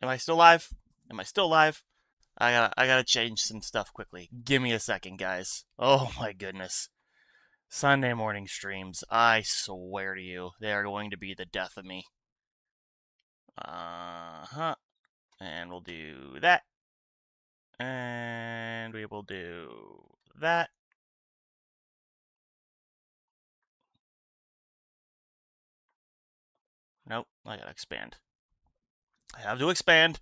Am I still live? Am I still live? I gotta change some stuff quickly. Give me a second, guys. Oh my goodness. Sunday morning streams, I swear to you, they are going to be the death of me. Uh-huh. And we'll do that. And we will do that. Nope, I gotta expand. I have to expand.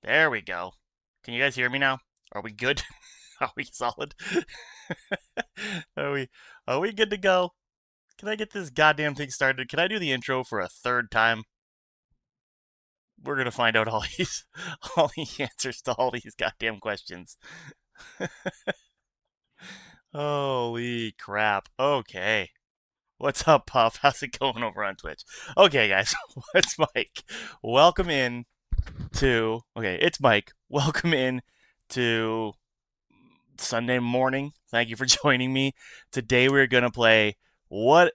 There we go. Can you guys hear me now? Are we good? Are we solid? are we are we good to go? Can I get this goddamn thing started? Can I do the intro for a third time? We're gonna find out all all the answers to all these goddamn questions. Holy crap. Okay. What's up, Puff? How's it going over on Twitch? Okay, guys. It's Mike. Welcome in to. Okay, it's Mike. Welcome in to Sunday morning. Thank you for joining me. Today we're going to play What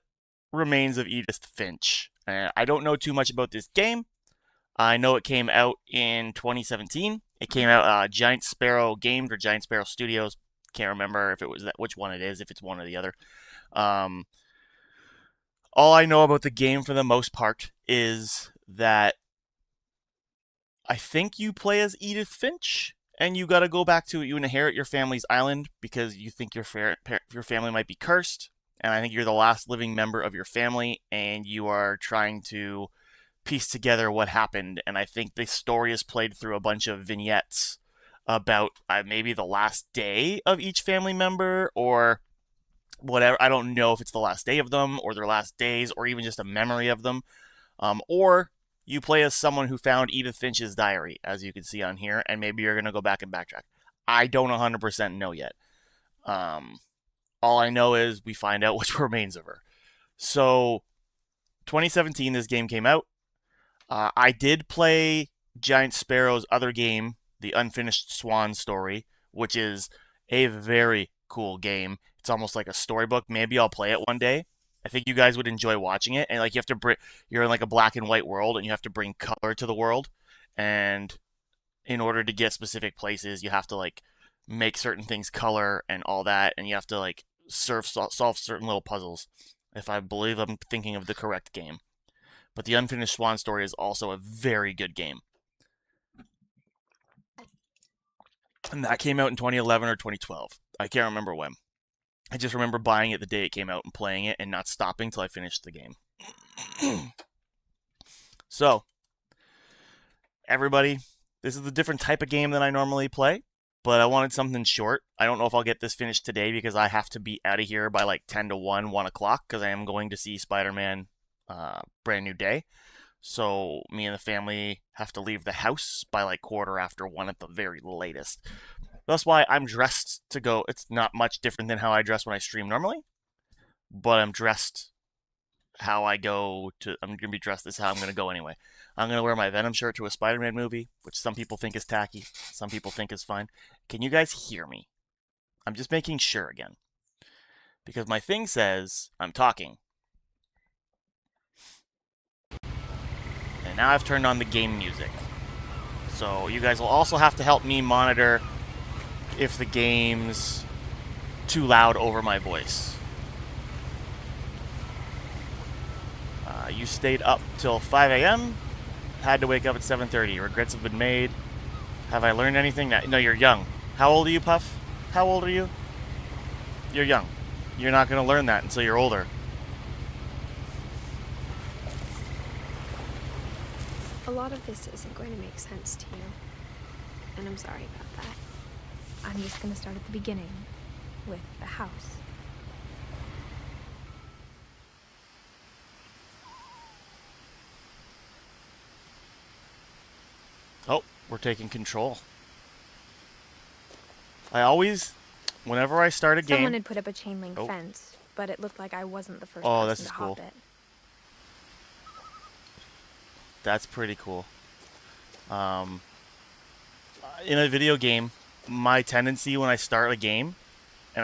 Remains of Edith Finch. I don't know too much about this game. I know it came out in 2017. It came out Giant Sparrow Games or Giant Sparrow Studios. Can't remember if it was which one it is, if it's one or the other. All I know about the game for the most part is that I think you play as Edith Finch, and you got to go back to you inherit your family's island because you think your family might be cursed, and I think you're the last living member of your family, and you are trying to piece together what happened. And I think the story is played through a bunch of vignettes about maybe the last day of each family member or whatever. I don't know if it's the last day of them or their last days or even just a memory of them. Or you play as someone who found Edith Finch's diary, as you can see on here, and maybe you're going to go back and backtrack. I don't 100% know yet. All I know is we find out which remains of her. So, 2017, this game came out. I did play Giant Sparrow's other game, The Unfinished Swan Story, which is a very cool game. It's almost like a storybook. Maybe I'll play it one day. I think you guys would enjoy watching it. And like you have to you're in like a black and white world, and you have to bring color to the world. And in order to get specific places, you have to like make certain things color and all that, and you have to like solve certain little puzzles. If I believe I'm thinking of the correct game. But The Unfinished Swan Story is also a very good game. And that came out in 2011 or 2012. I can't remember when. I just remember buying it the day it came out and playing it and not stopping till I finished the game. So, everybody, this is a different type of game than I normally play, but I wanted something short. I don't know if I'll get this finished today because I have to be out of here by like 10 to 1 o'clock because I am going to see Spider-Man Brand New Day. So me and the family have to leave the house by like 1:15 at the very latest. That's why I'm dressed to go. It's not much different than how I dress when I stream normally, but I'm dressed how I go to. I'm gonna be dressed. This is how I'm gonna go anyway. I'm gonna wear my Venom shirt to a Spider-Man movie, which some people think is tacky, some people think is fine. Can you guys hear me? I'm just making sure again, because my thing says I'm talking. And now I've turned on the game music. So you guys will also have to help me monitor if the game's too loud over my voice. You stayed up till 5 a.m. Had to wake up at 7:30. Regrets have been made. Have I learned anything? No, you're young. How old are you, Puff? How old are you? You're young. You're not going to learn that until you're older. A lot of this isn't going to make sense to you, and I'm sorry about that. I'm just going to start at the beginning, with the house. Oh, we're taking control. I always, whenever I start a game... Someone had put up a chain link fence, but it looked like I wasn't the first person to hop it. That's pretty cool. In a video game, my tendency when I start a game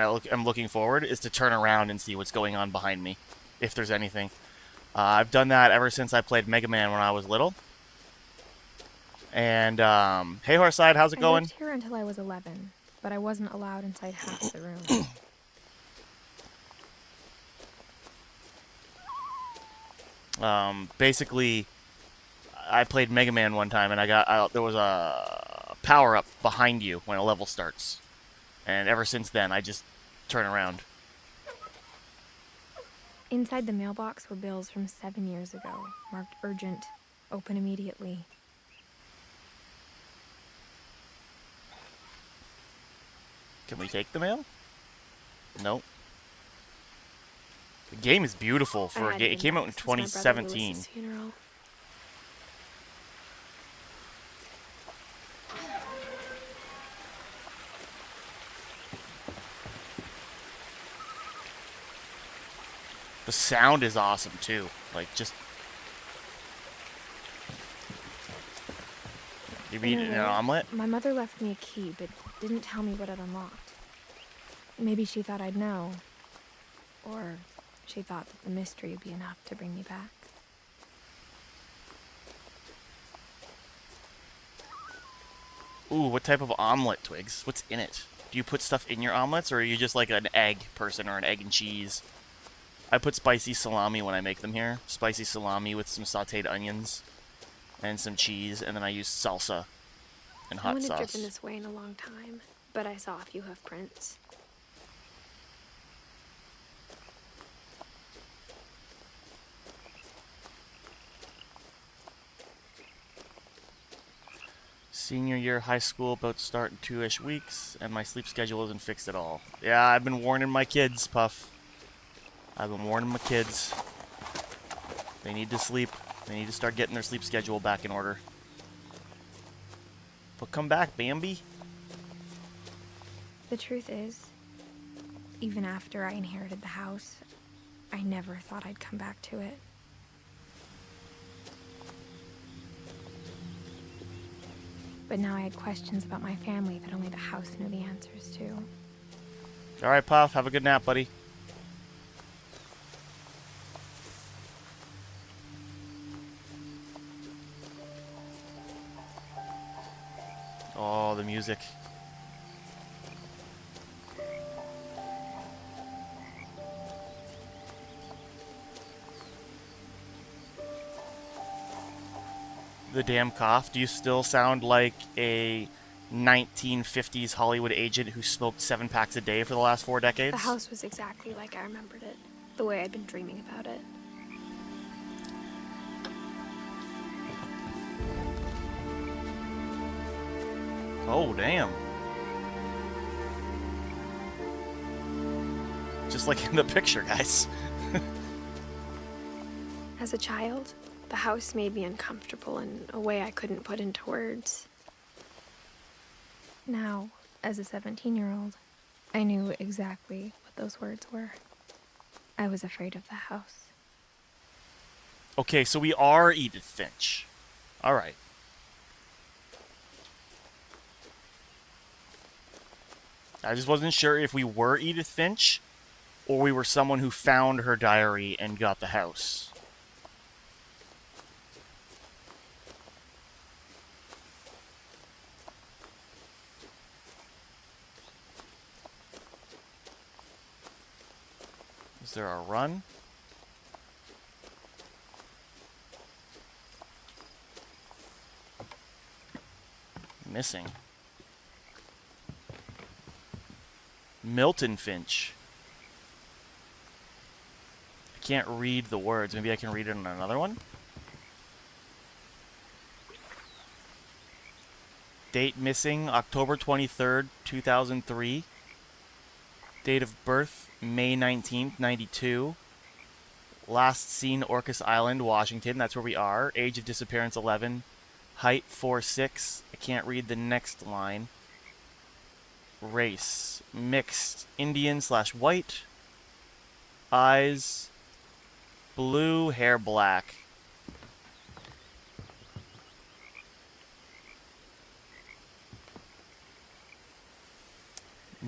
and I'm looking forward, is to turn around and see what's going on behind me, if there's anything. I've done that ever since I played Mega Man when I was little. And, hey Horside, how's it I going? lived here until I was 11, but I wasn't allowed inside half the rooms. Basically, I played Mega Man one time, and there was a power-up behind you when a level starts. And ever since then, I just turn around. Inside the mailbox were bills from 7 years ago, marked urgent, open immediately. Can we take the mail? Nope. The game is beautiful for a game. It came out in 2017. The sound is awesome too. Like, just you eat an omelet? My mother left me a key, but didn't tell me what it unlocked. Maybe she thought I'd know. Or she thought that the mystery would be enough to bring me back. Ooh, what type of omelet, Twigs? What's in it? Do you put stuff in your omelets, or are you just like an egg person or an egg and cheese? I put spicy salami when I make them here. Spicy salami with some sauteed onions and some cheese, and then I use salsa and hot sauce. I haven't driven this way in a long time, but I saw a few hoof prints. Senior year high school about to start in 2-ish weeks, and my sleep schedule isn't fixed at all. Yeah, I've been warning my kids, Puff. I've been warning my kids. They need to sleep. They need to start getting their sleep schedule back in order. But come back, Bambi. The truth is, even after I inherited the house, I never thought I'd come back to it. But now I had questions about my family that only the house knew the answers to. Alright, Puff. Have a good nap, buddy. Oh, the music. The damn cough. Do you still sound like a 1950s Hollywood agent who smoked 7 packs a day for the last 4 decades? The house was exactly like I remembered it, the way I'd been dreaming about it. Oh, damn. Just like in the picture, guys. As a child, the house made me uncomfortable in a way I couldn't put into words. Now, as a 17-year-old, I knew exactly what those words were. I was afraid of the house. Okay, so we are Edith Finch. Alright. I just wasn't sure if we were Edith Finch, or we were someone who found her diary and got the house. Is there a run? Missing. Milton Finch. I can't read the words. Maybe I can read it on another one? Date missing, October 23rd, 2003. Date of birth, May 19th, 92. Last seen, Orcas Island, Washington. That's where we are. Age of disappearance, 11. Height, 4'6". I can't read the next line. Race, mixed, Indian/white. Eyes, blue, hair black.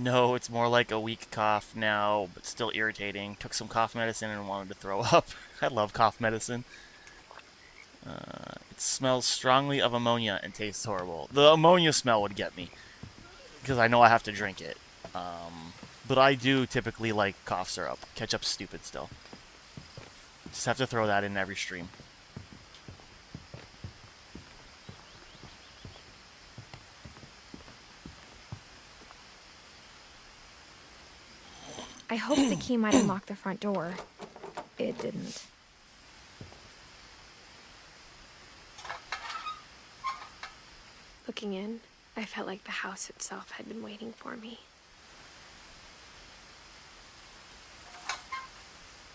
No, it's more like a weak cough now, but still irritating. Took some cough medicine and wanted to throw up. I love cough medicine. It smells strongly of ammonia and tastes horrible. The ammonia smell would get me, because I know I have to drink it. But I do typically like cough syrup. Ketchup's stupid still. Just have to throw that in every stream. I hoped the key might unlock the front door. It didn't. Looking in, I felt like the house itself had been waiting for me.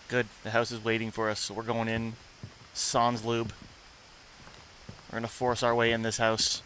Good. The house is waiting for us, so we're going in. Sans lube. We're gonna force our way in this house.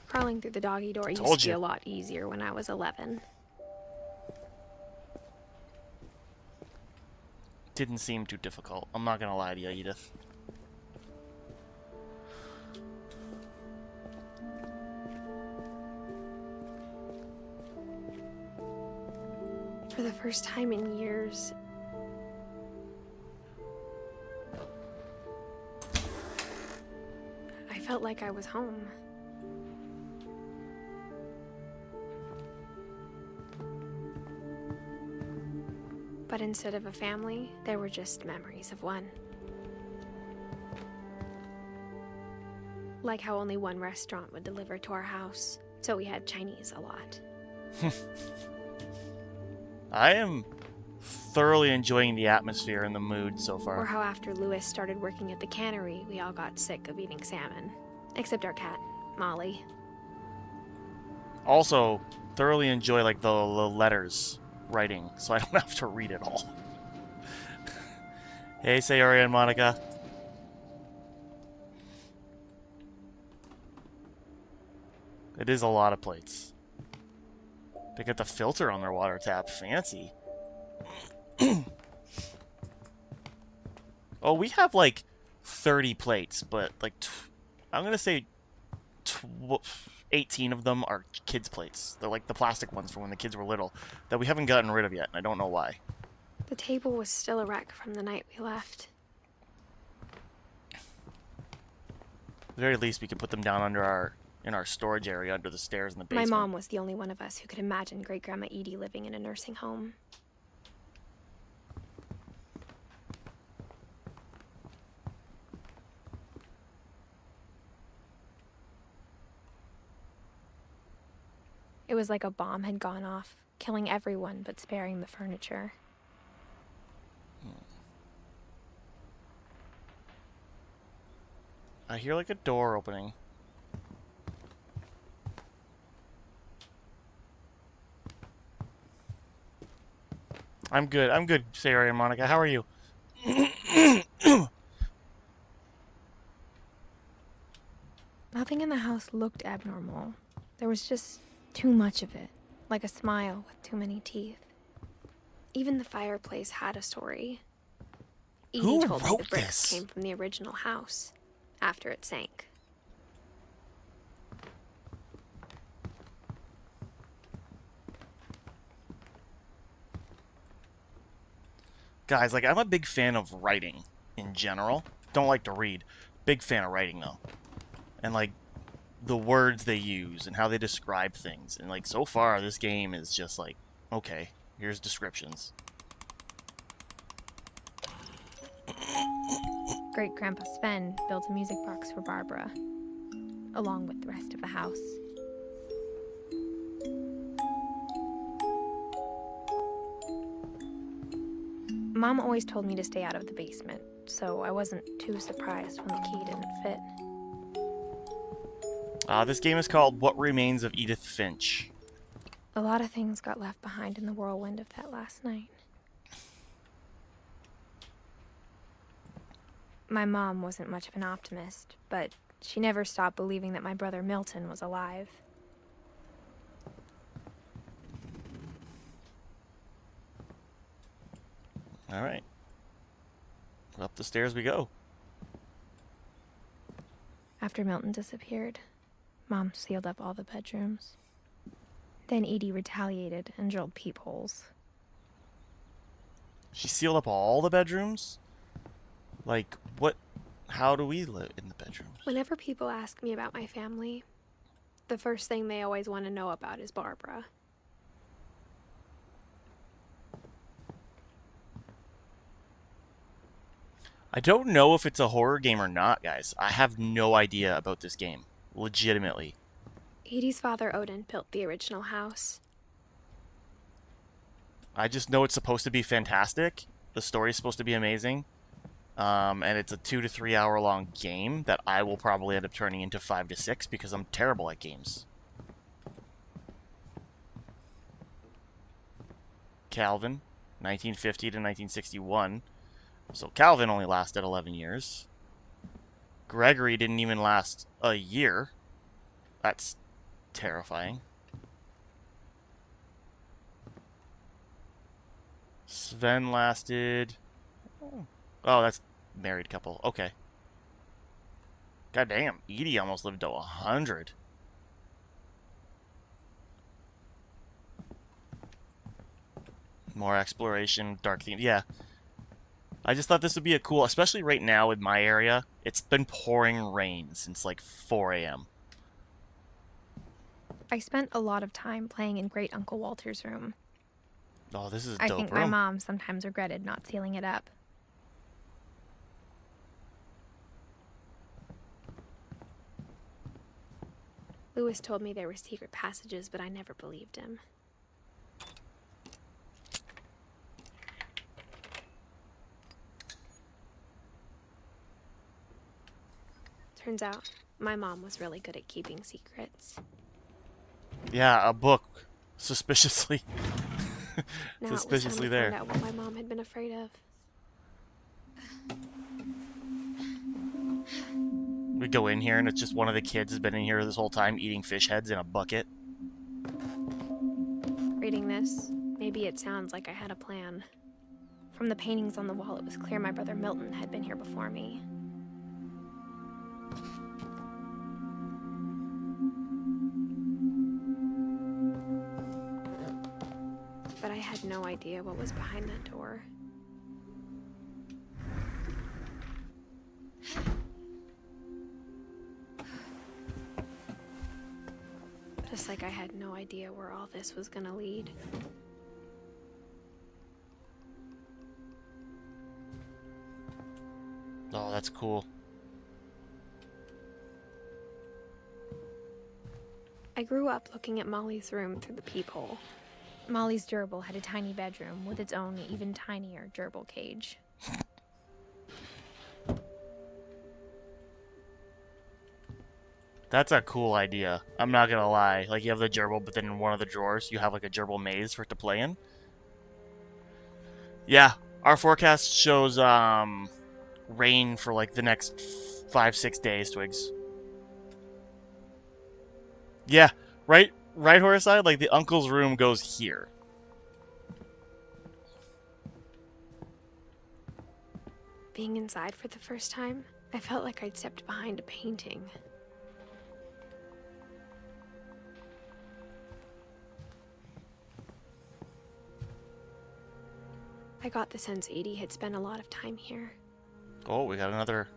Crawling through the doggy door used to be a lot easier when I was 11. Didn't seem too difficult. I'm not gonna lie to you, Edith. For the first time in years, I felt like I was home. But instead of a family, there were just memories of one. Like how only one restaurant would deliver to our house, so we had Chinese a lot. I am thoroughly enjoying the atmosphere and the mood so far. Or how after Lewis started working at the cannery, we all got sick of eating salmon. Except our cat, Molly. Also, thoroughly enjoy like the letters writing, so I don't have to read it all. Hey, Sayori and Monica. It is a lot of plates. They got the filter on their water tap. Fancy. Oh, we have like 30 plates, but like I'm going to say 18 of them are kids' plates. They're like the plastic ones from when the kids were little that we haven't gotten rid of yet, and I don't know why. The table was still a wreck from the night we left. At the very least, we could put them down under in our storage area under the stairs in the basement. My mom was the only one of us who could imagine Great-Grandma Edie living in a nursing home. It was like a bomb had gone off, killing everyone but sparing the furniture. I hear like a door opening. I'm good, Sayori and Monica. How are you? Nothing in the house looked abnormal. There was just too much of it, like a smile with too many teeth. Even the fireplace had a story. Edie told me the bricks came from the original house, after it sank. Guys, like, I'm a big fan of writing in general. Don't like to read. Big fan of writing, though. And, like, the words they use and how they describe things. And, like, so far, this game is just like, okay, here's descriptions. Great-Grandpa Sven built a music box for Barbara, along with the rest of the house. Mom always told me to stay out of the basement, so I wasn't too surprised when the key didn't fit. This game is called What Remains of Edith Finch. A lot of things got left behind in the whirlwind of that last night. My mom wasn't much of an optimist, but she never stopped believing that my brother Milton was alive. All right. Up the stairs we go. After Milton disappeared, Mom sealed up all the bedrooms. Then Edie retaliated and drilled peepholes. She sealed up all the bedrooms? Like, what? How do we live in the bedrooms? Whenever people ask me about my family, the first thing they always want to know about is Barbara. I don't know if it's a horror game or not, guys. I have no idea about this game. Legitimately. Edie's father Odin built the original house. I just know it's supposed to be fantastic. The story's supposed to be amazing. And it's a 2 to 3 hour long game that I will probably end up turning into 5 to 6 because I'm terrible at games. Calvin, 1950 to 1961. So Calvin only lasted 11 years. Gregory didn't even last a year. That's terrifying. Sven lasted... Oh, that's married couple. Okay. God damn, Edie almost lived to 100. More exploration, dark theme. Yeah. I just thought this would be a cool, especially right now in my area. It's been pouring rain since like 4 a.m. I spent a lot of time playing in Great Uncle Walter's room. Oh, this is a I dope think room. my mom sometimes regretted not sealing it up. Lewis told me there were secret passages, but I never believed him. Turns out, my mom was really good at keeping secrets. Yeah, a book. Suspiciously. Now Suspiciously it was time to there. find out what my mom had been afraid of. We go in here and it's just one of the kids has been in here this whole time eating fish heads in a bucket. Reading this, maybe it sounds like I had a plan. From the paintings on the wall, it was clear my brother Milton had been here before me. But I had no idea what was behind that door. Just like I had no idea where all this was gonna lead. Oh, that's cool. I grew up looking at Molly's room through the peephole. Molly's gerbil had a tiny bedroom with its own even tinier gerbil cage. That's a cool idea. I'm not gonna lie. Like, you have the gerbil, but then in one of the drawers, you have like a gerbil maze for it to play in. Yeah, our forecast shows rain for like the next 5-6 days, Twigs. Yeah, right, Horseside. Like the uncle's room goes here. Being inside for the first time, I felt like I'd stepped behind a painting. I got the sense Edie had spent a lot of time here. Oh, we got another.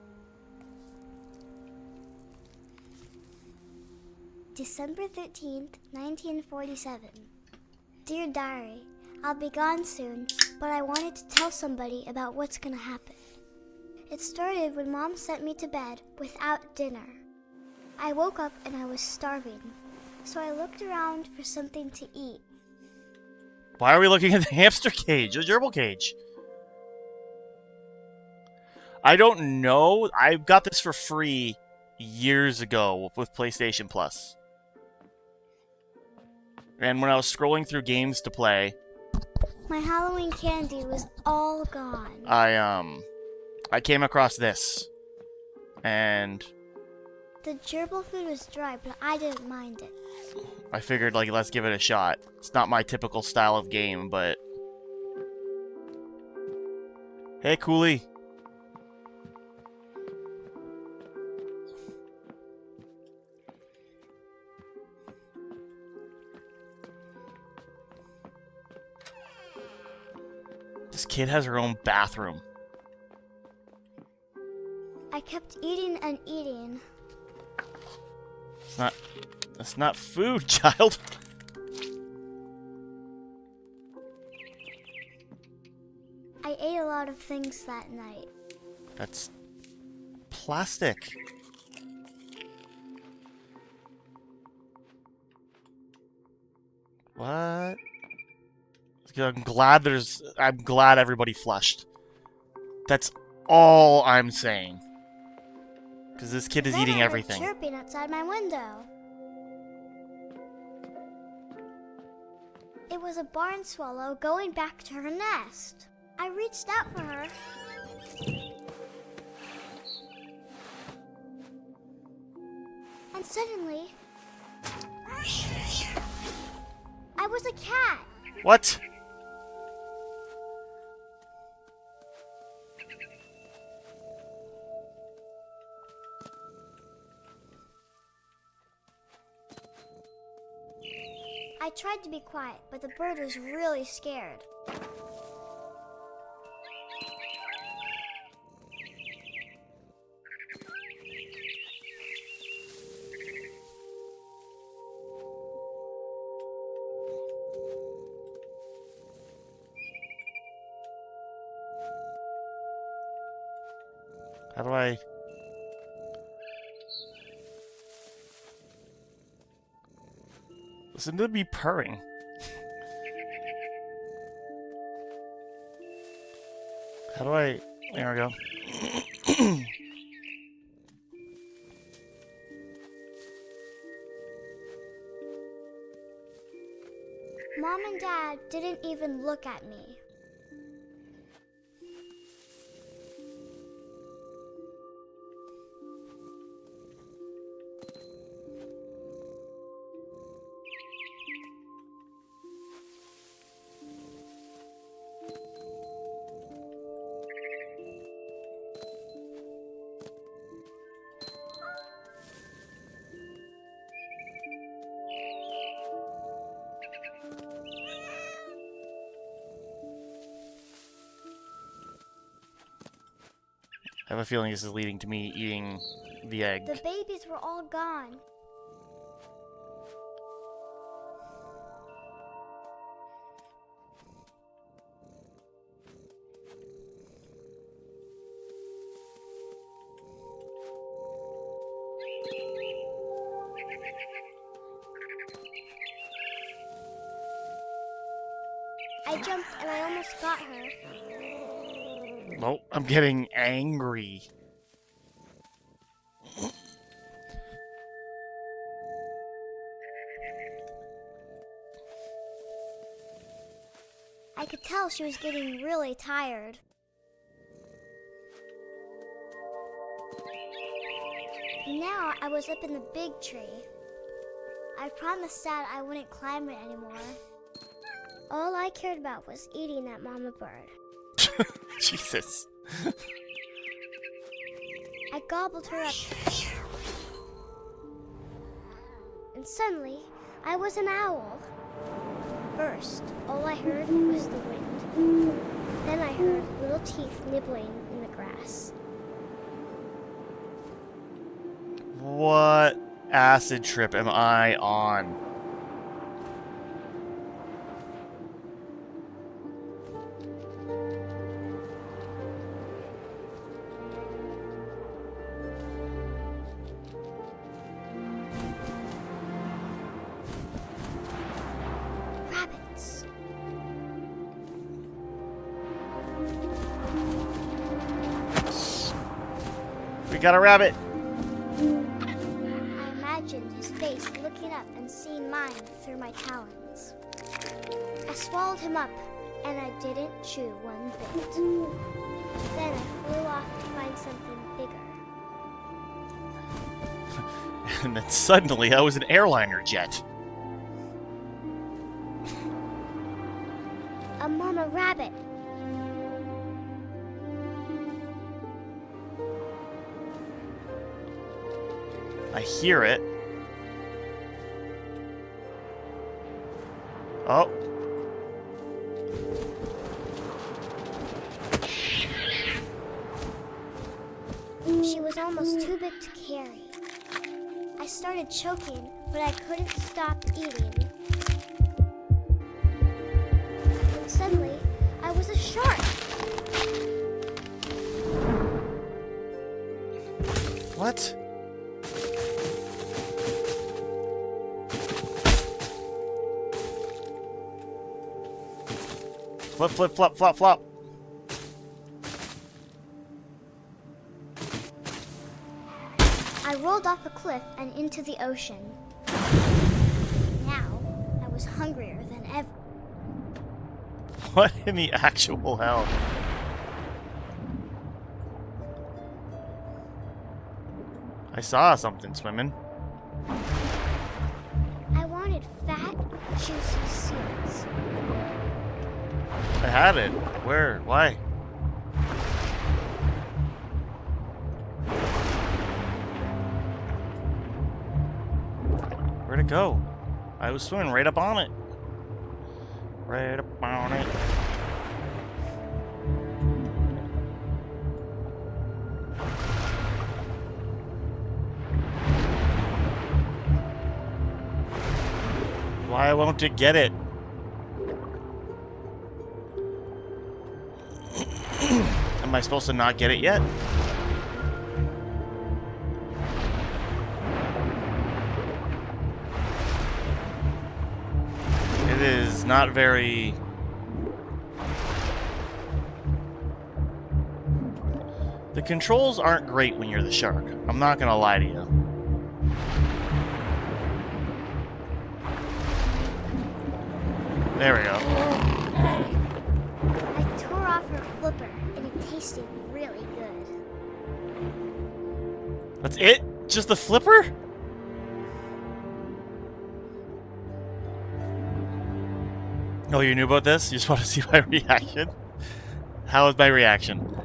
December 13th, 1947. Dear Diary, I'll be gone soon, but I wanted to tell somebody about what's gonna happen. It started when Mom sent me to bed without dinner. I woke up and I was starving, so I looked around for something to eat. Why are we looking at the hamster cage? The gerbil cage. I don't know. I got this for free years ago with PlayStation Plus. And when I was scrolling through games to play, My Halloween candy was all gone. I came across this. And The gerbil food was dry, but I didn't mind it. I figured, like, let's give it a shot. It's not my typical style of game, but... Hey, Coolie. This kid has her own bathroom. I kept eating and eating. That's not food, child. I ate a lot of things that night. That's plastic. What? I'm glad everybody flushed. That's all I'm saying. Because this kid is Then eating I heard everything. chirping outside my window. It was a barn swallow going back to her nest. I reached out for her. And suddenly, I was a cat. What? I tried to be quiet, but the bird was really scared. How do I... Listen to me purring. How do I... There we go. Mom and Dad didn't even look at me. I have a feeling this is leading to me eating the egg. The babies were all gone. I jumped and I almost got her. Nope, I'm getting angry. I could tell she was getting really tired. Now I was up in the big tree. I promised Dad I wouldn't climb it anymore. All I cared about was eating that mama bird. Jesus. I gobbled her up. And suddenly, I was an owl. First, all I heard was the wind. Then I heard little teeth nibbling in the grass. What acid trip am I on? Rabbits. We got a rabbit. I imagined his face looking up and seeing mine through my talons. I swallowed him up, and I didn't chew one bit. Then I flew off to find something bigger. And then suddenly I was an airliner jet. A mama rabbit. I hear it. Oh. She was almost too big to carry. I started choking, but I couldn't stop eating. And suddenly, I was a shark. What? Flip, flip, flop, flop, flop. I rolled off a cliff and into the ocean. Now, I was hungrier than ever. What in the actual hell? I saw something swimming. I wanted fat, juicy seals. I had it. Where? Why? Where'd it go? I was swimming right up on it. Right up on it. Why won't it get it? Am I supposed to not get it yet? It is not very... The controls aren't great when you're the shark. I'm not gonna lie to you. There we go. I tore off her flipper, and it tasted really good. That's it? Just the flipper? Oh, you knew about this? You just want to see my reaction? How was my reaction?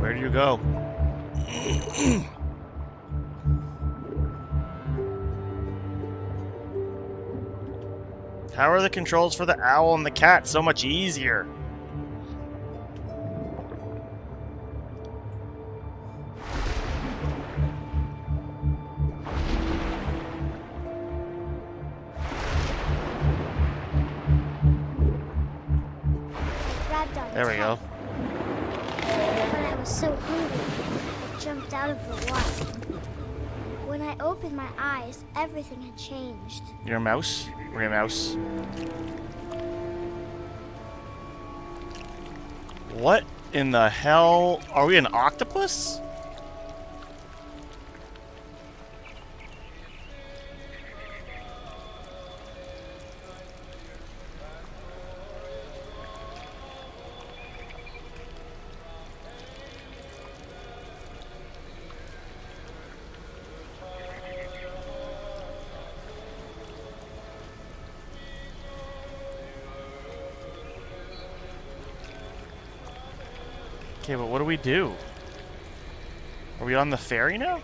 Where do you go? How are the controls for the owl and the cat so much easier? Grabbed on There we go. When I was so hungry, I jumped out of the water. When I opened my eyes, everything had changed. You're a mouse? We're a mouse. What in the hell? Are we an octopus? Okay, but what do we do? Are we on the ferry now?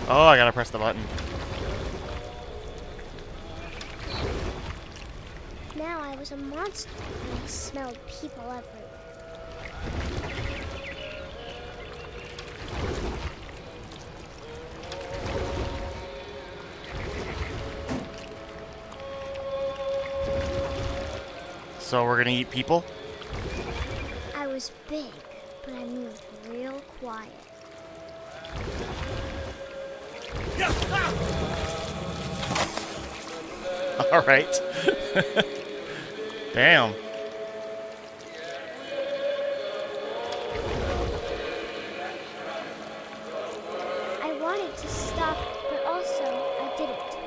Oh, I gotta press the button. was a monster and I smelled people everywhere. So we're gonna eat people? I was big, but I moved real quiet. Alright. Damn. I wanted to stop, but also I didn't.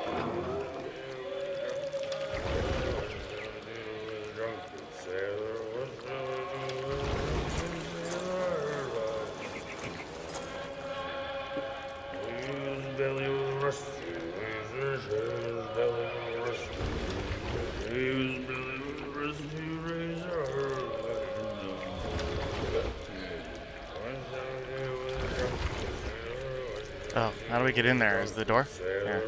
Oh, how do we get in there? Is the door? There.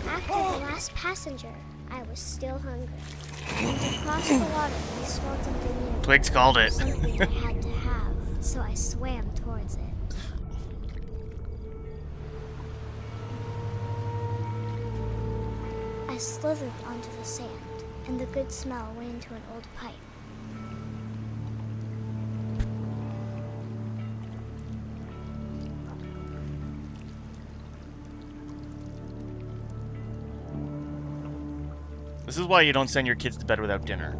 After the last passenger, I was still hungry. To cross the water, I smelled something new. Twigs called it. Something I had to have, so I swam towards it. I slithered onto the sand, and the good smell went into an old pipe. This is why you don't send your kids to bed without dinner.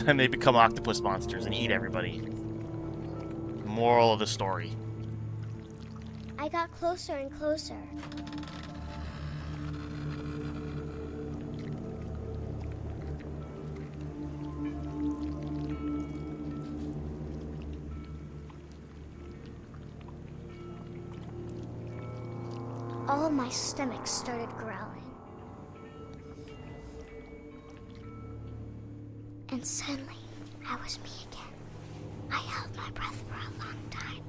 Then they become octopus monsters and eat everybody. Moral of the story. I got closer and closer. All of my stomach started growling. And suddenly, I was me again. I held my breath for a long time,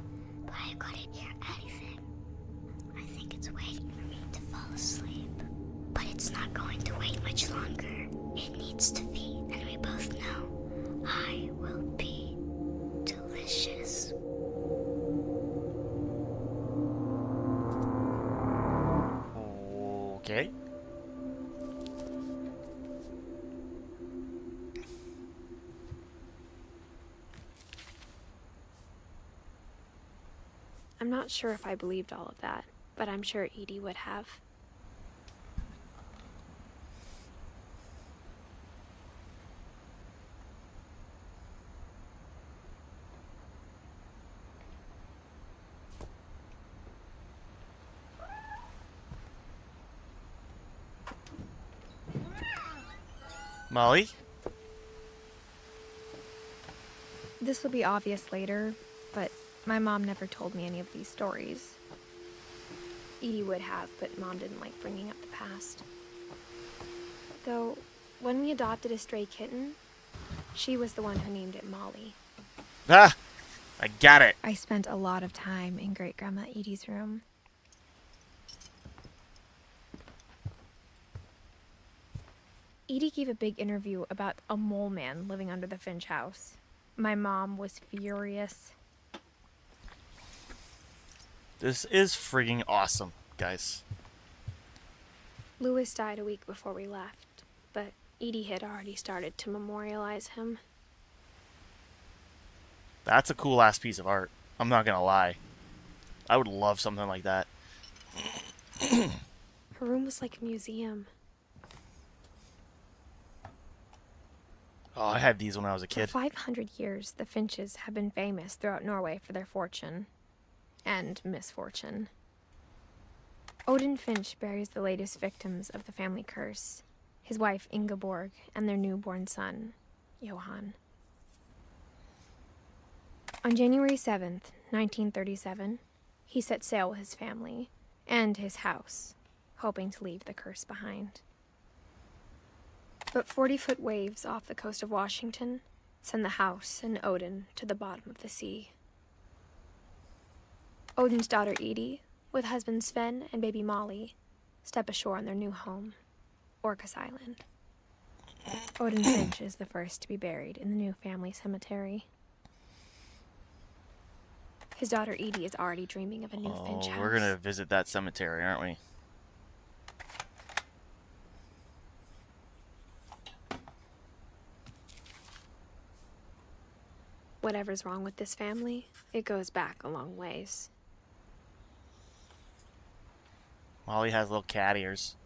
but I couldn't hear anything. I think it's waiting for me to fall asleep. But it's not going to wait much longer. It needs to feed, and we both know I will be delicious. Okay. I'm not sure if I believed all of that, but I'm sure Edie would have. Molly? This will be obvious later, but my mom never told me any of these stories. Edie would have, but Mom didn't like bringing up the past. Though, when we adopted a stray kitten, she was the one who named it Molly. Ah! I got it. I spent a lot of time in Great-Grandma Edie's room. Edie gave a big interview about a mole man living under the Finch house. My mom was furious. This is frigging awesome, guys. Louis died a week before we left, but Edie had already started to memorialize him. That's a cool ass piece of art. I'm not gonna lie. I would love something like that. Her room was like a museum. Oh, I had these when I was a For kid. 500 years, the Finches have been famous throughout Norway for their fortune. And misfortune. Odin Finch buries the latest victims of the family curse, his wife Ingeborg and their newborn son, Johan. On January 7th, 1937, he set sail with his family and his house, hoping to leave the curse behind. But 40-foot waves off the coast of Washington send the house and Odin to the bottom of the sea. Odin's daughter Edie, with husband Sven and baby Molly, step ashore on their new home, Orcas Island. Odin Finch is the first to be buried in the new family cemetery. His daughter Edie is already dreaming of a new Finch house. We're gonna visit that cemetery, aren't we? Whatever's wrong with this family, it goes back a long ways. Molly has little cat ears.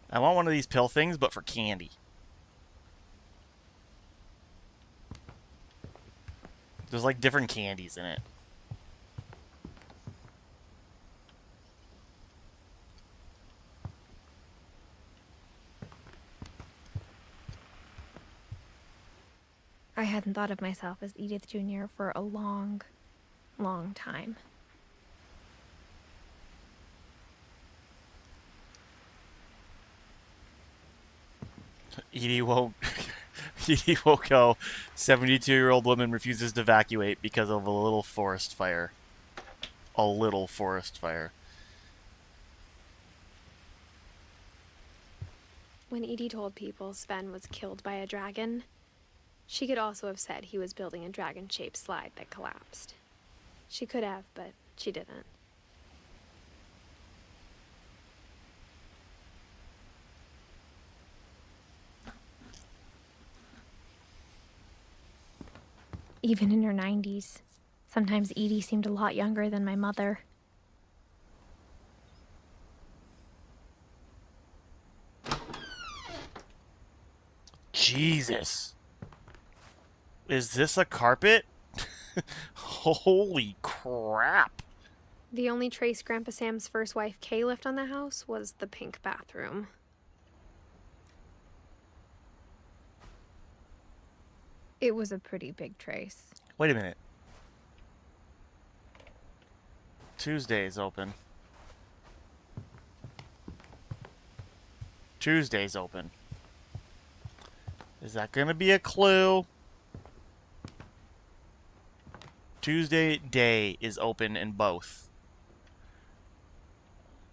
I want one of these pill things, but for candy. There's like different candies in it. I hadn't thought of myself as Edith Jr. for a long, long time. Edie won't. Edie won't go. 72-year-old woman refuses to evacuate because of a little forest fire. A little forest fire. When Edie told people Sven was killed by a dragon, she could also have said he was building a dragon-shaped slide that collapsed. She could have, but she didn't. Even in her 90s, sometimes Edie seemed a lot younger than my mother. Jesus. Is this a carpet? Holy crap. The only trace Grandpa Sam's first wife Kay left on the house was the pink bathroom. It was a pretty big trace. Wait a minute. Tuesday's open. Tuesday's open. Is that gonna be a clue? Tuesday day is open in both.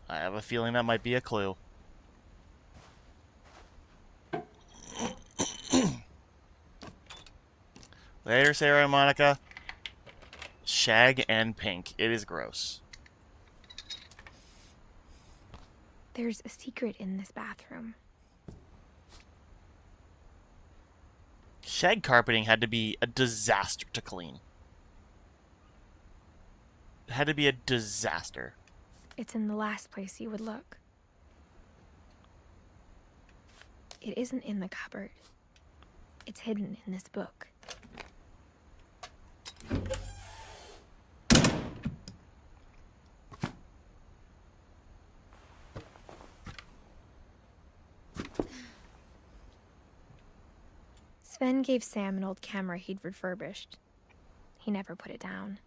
I have a feeling that might be a clue. Later, Sarah and Monica. Shag and pink. It is gross. There's a secret in this bathroom. Shag carpeting had to be a disaster to clean. It had to be a disaster. It's in the last place you would look. It isn't in the cupboard. It's hidden in this book. Sven gave Sam an old camera he'd refurbished. He never put it down.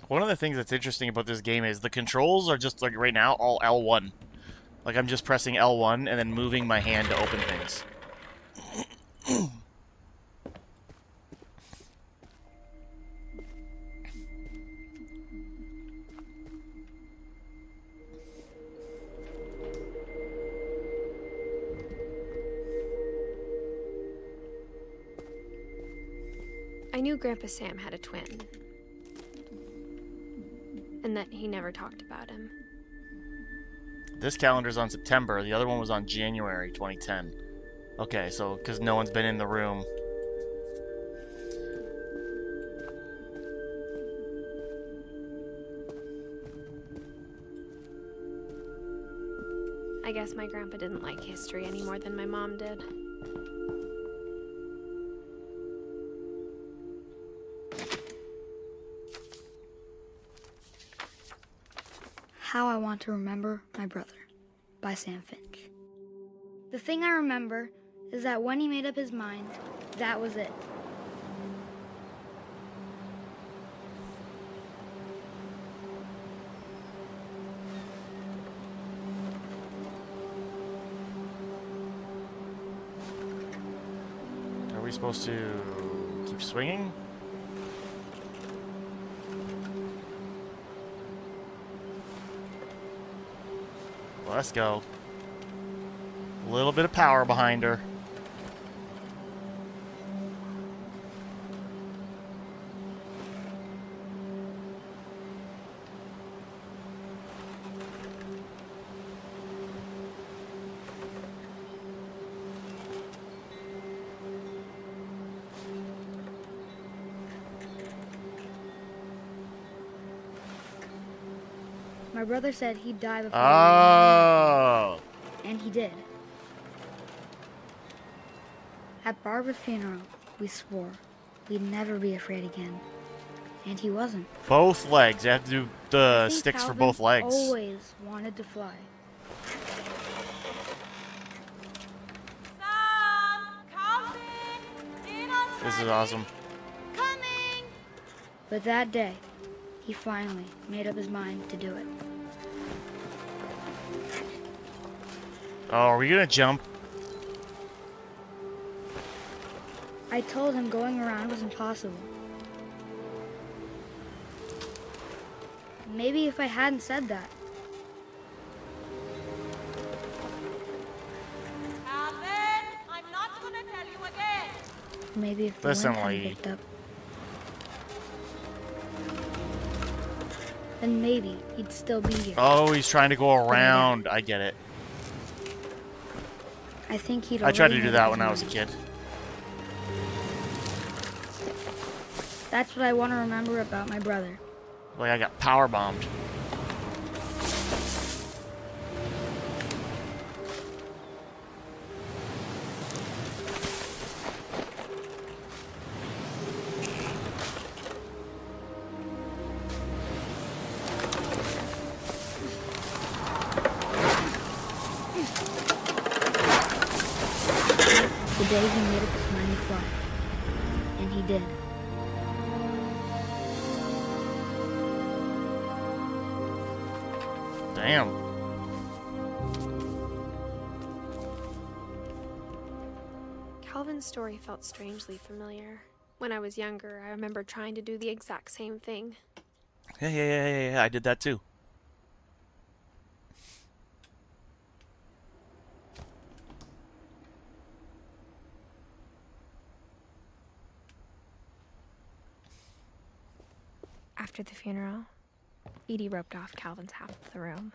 One of the things that's interesting about this game is the controls are just, like, right now, all L1. Like, I'm just pressing L1 and then moving my hand to open things. I knew Grandpa Sam had a twin, and that he never talked about him. This calendar's on September. The other one was on January 2010. Okay, so because no one's been in the room. I guess my grandpa didn't like history any more than my mom did. How I Want to Remember My Brother by Sam Finch. The thing I remember is that when he made up his mind, that was it. Are we supposed to keep swinging? Let's go. A little bit of power behind her. My brother said he'd die before Oh. and he did. At Barbara's funeral, we swore we'd never be afraid again. And he wasn't. Both legs. You have to do I the think sticks for Calvin both legs. always wanted to fly. This is awesome. Coming! But that day, he finally made up his mind to do it. Oh, are we gonna jump? I told him going around was impossible. Maybe if I hadn't said that. Calvin, I'm not gonna tell you again. Maybe if the Listen, wind hadn't lady. picked up. Then maybe he'd still be here. Oh, he's trying to go around. I get it. I think he'd I tried to already do made that up when his I was a mind. kid. That's what I want to remember about my brother. Like I got power bombed. The day he made up his mind to fly. And he did. Damn. Calvin's story felt strangely familiar. When I was younger, I remember trying to do the exact same thing. Yeah. I did that too. After the funeral, Edie roped off Calvin's half of the room.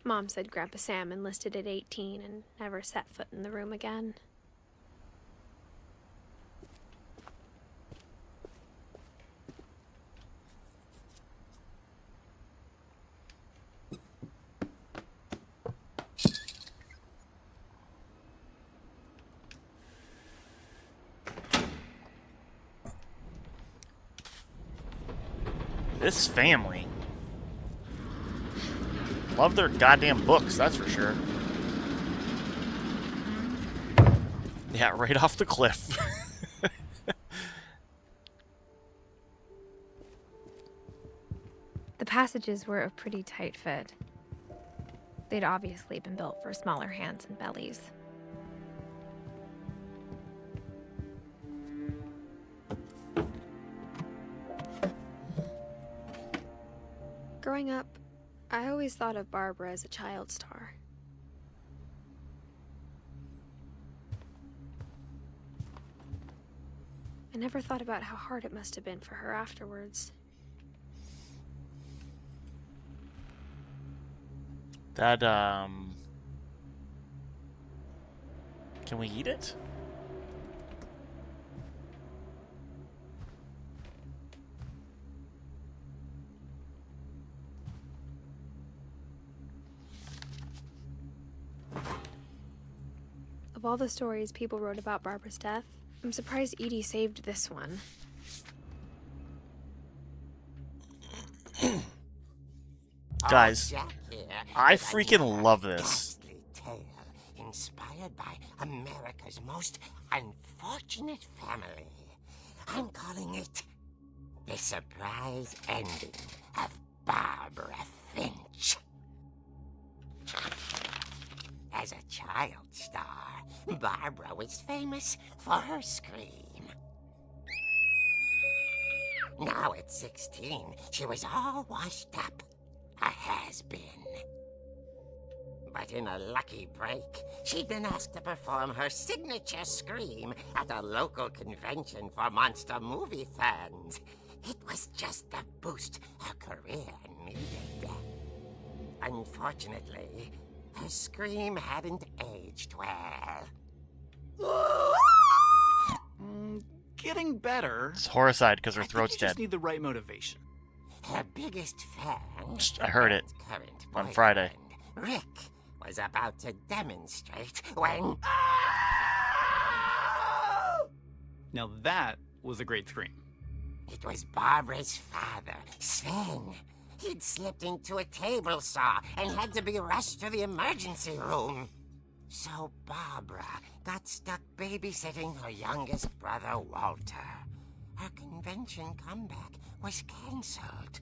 Mom said Grandpa Sam enlisted at 18 and never set foot in the room again. This family. Love their goddamn books, that's for sure. Yeah, right off the cliff. The passages were a pretty tight fit. They'd obviously been built for smaller hands and bellies. Growing up, I always thought of Barbara as a child star. I never thought about how hard it must have been for her afterwards. That, can we eat it? Of all the stories people wrote about Barbara's death, I'm surprised Edie saved this one. Guys, Jack here I with freaking another love this. ghastly tale inspired by America's most unfortunate family. I'm calling it The Surprise Ending of Barbara Finch. As a child star, Barbara was famous for her scream. Now at 16, she was all washed up. A has-been. But in a lucky break, she'd been asked to perform her signature scream at a local convention for monster movie fans. It was just the boost her career needed. Unfortunately, her scream hadn't aged well. Getting better. It's horrified because her I think throat's you just dead. need the right motivation. Her biggest fan, I heard it and current on Friday. boyfriend, Rick, was about to demonstrate when... Now that was a great scream. It was Barbara's father, Sven. He'd slipped into a table saw and had to be rushed to the emergency room. So Barbara got stuck babysitting her youngest brother, Walter. Her convention comeback was cancelled.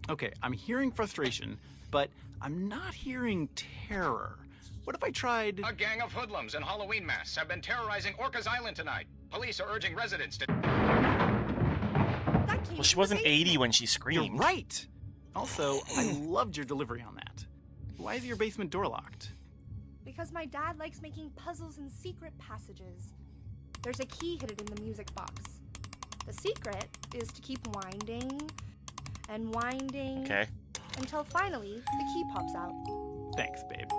Okay, I'm hearing frustration, but I'm not hearing terror. What if I tried... A gang of hoodlums in Halloween masks have been terrorizing Orcas Island tonight. Police are urging residents to... Well, she wasn't 80 when she You're screamed. right! Also, I loved your delivery on that. Why is your basement door locked? Because my dad likes making puzzles and secret passages. There's a key hidden in the music box. The secret is to keep winding and winding Okay. until finally the key pops out. Thanks, babe.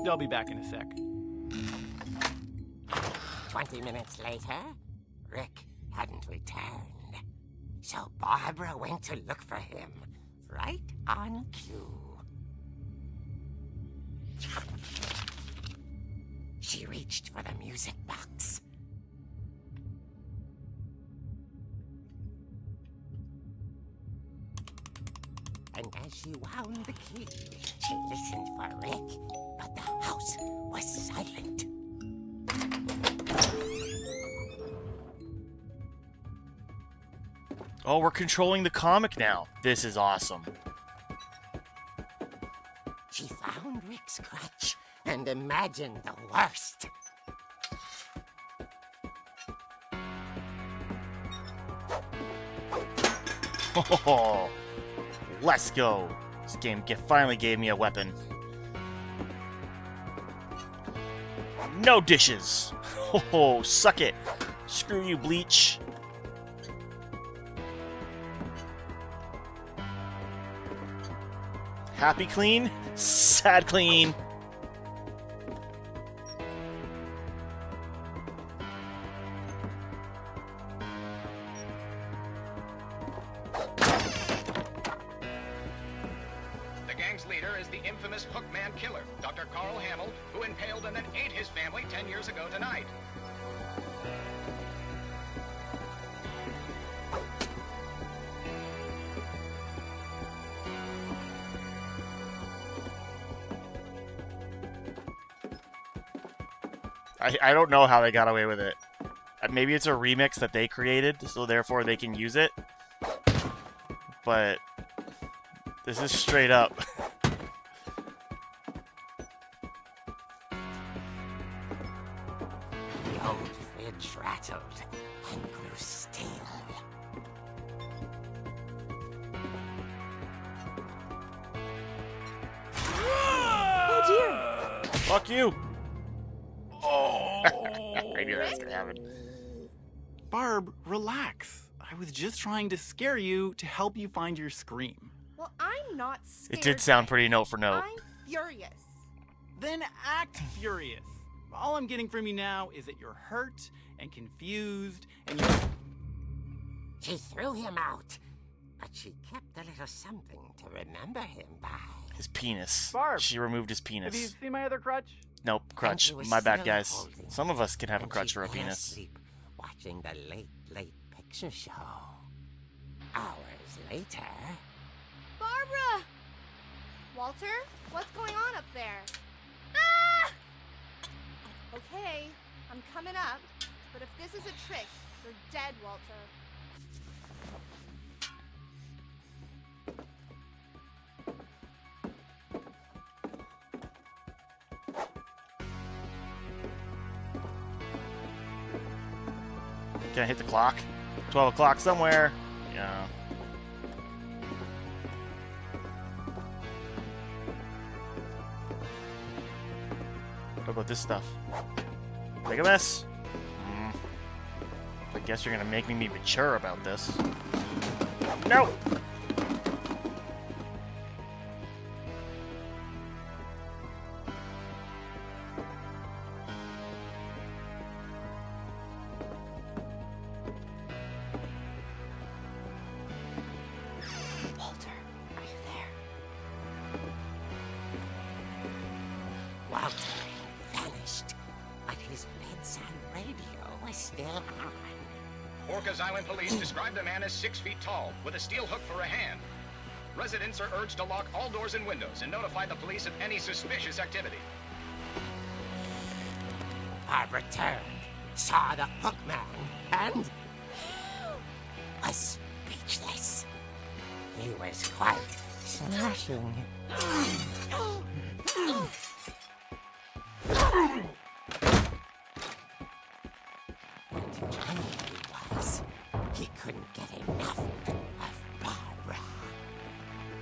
I'll be back in a sec. 20 minutes later, Rick hadn't returned. So Barbara went to look for him, right on cue. She reached for the music box. And as she wound the key, she listened for Rick, but the house was silent. Oh, we're controlling the comic now. This is awesome. She found Rick's crutch and imagined the worst. Oh, let's go. This game finally gave me a weapon. No dishes. Oh, suck it. Screw you, Bleach. Happy clean, sad clean. The gang's leader is the infamous Hookman Killer, Dr. Carl Hamill, who impaled and then ate his family 10 years ago tonight. I don't know how they got away with it. Maybe it's a remix that they created, so therefore they can use it. But this is straight up. The old fridge rattled and grew still. Oh dear! Fuck you! Oh! I knew that was gonna happen. Barb, relax. I was just trying to scare you to help you find your scream. Well, I'm not scared. It did sound pretty note for note. I'm furious. Then act furious. All I'm getting from you now is that you're hurt and confused and you're... She threw him out, but she kept a little something to remember him by. His penis. Barb, She removed his Have you penis. seen my other crutch? Nope, And crutch. she was My bad, still guys. holding Some of us can have a and crutch she for a fell penis. asleep watching the late picture show. Hours later... Barbara! Walter, what's going on up there? Ah! Okay, I'm coming up, but if this is a trick, you're dead, Walter. Can I hit the clock? 12 o'clock somewhere. Yeah. What about this stuff? Make a mess. I guess you're gonna make me be mature about this. No! Walter, are you there? Walter had vanished, but his bedside radio was still on. Orcas Island police describe the man as 6 feet tall, with a steel hook for a hand. Residents are urged to lock all doors and windows and notify the police of any suspicious activity. Barbara turned, saw the hook man, and was speechless. He was quite smashing. He couldn't get enough of Barbara.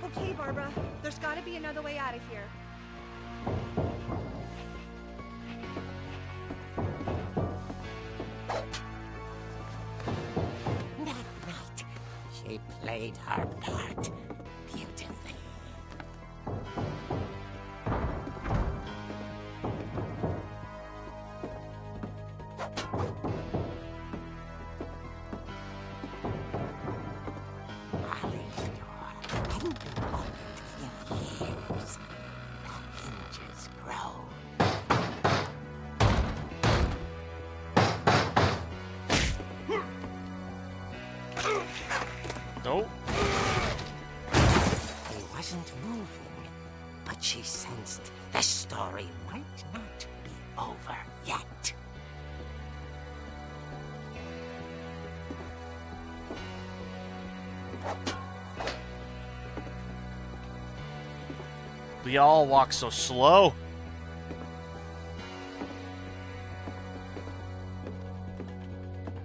Okay, Barbara, there's gotta be another way out of here. That night, she played her part beautifully. Molly's door hadn't been opened in years. The hinges groaned. Nope. He wasn't moving, but she sensed the story might not be over yet. We all walk so slow.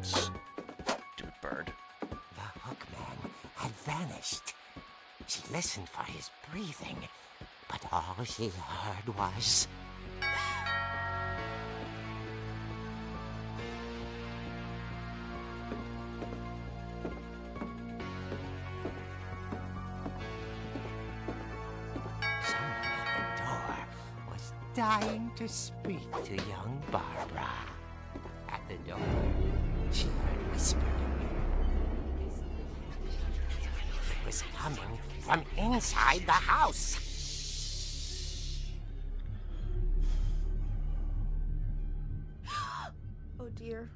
Stupid bird. The hookman had vanished. She listened for his breathing, but all she heard was... Someone at the door was dying to speak to young Barbara. At the door, she heard whispering. It was coming from inside the house. Oh dear.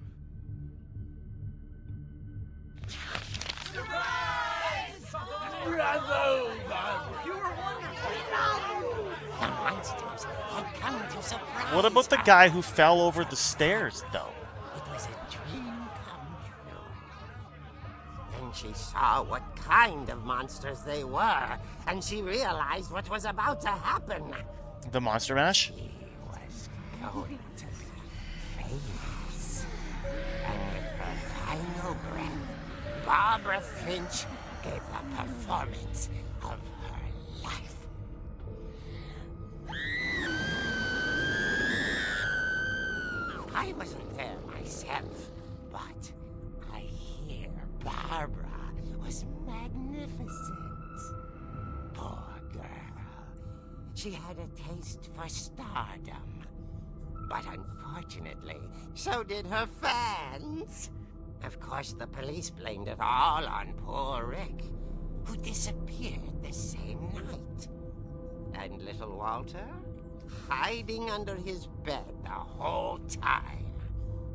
The monsters had come to surprise What about the her. guy who fell over the stairs, though? It was a dream come true. Then she saw what kind of monsters they were, and she realized what was about to happen. The Monster Mash? She was going to be famous. And with her final breath, Barbara Finch gave the performance of her life. I wasn't there myself, but I hear Barbara was magnificent. Poor girl. She had a taste for stardom. But unfortunately, so did her fans. Of course, the police blamed it all on poor Rick, who disappeared the same night. And little Walter? hiding under his bed the whole time.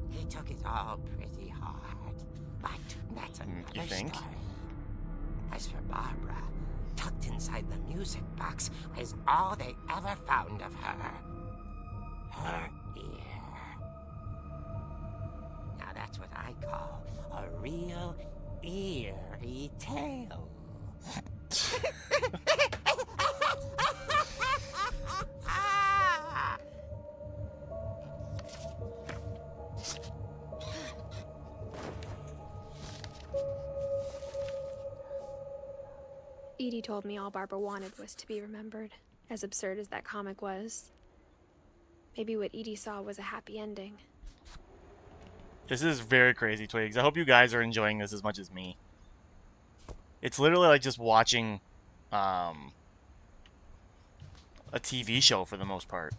He took it all pretty hard, but that's another think? story. As for Barbara, tucked inside the music box was all they ever found of her. Her ear. Now that's what I call a real eerie tale. Edie told me all Barbara wanted was to be remembered, as absurd as that comic was. Maybe what Edie saw was a happy ending. This is very crazy, Twigs. I hope you guys are enjoying this as much as me. It's literally like just watching a TV show for the most part.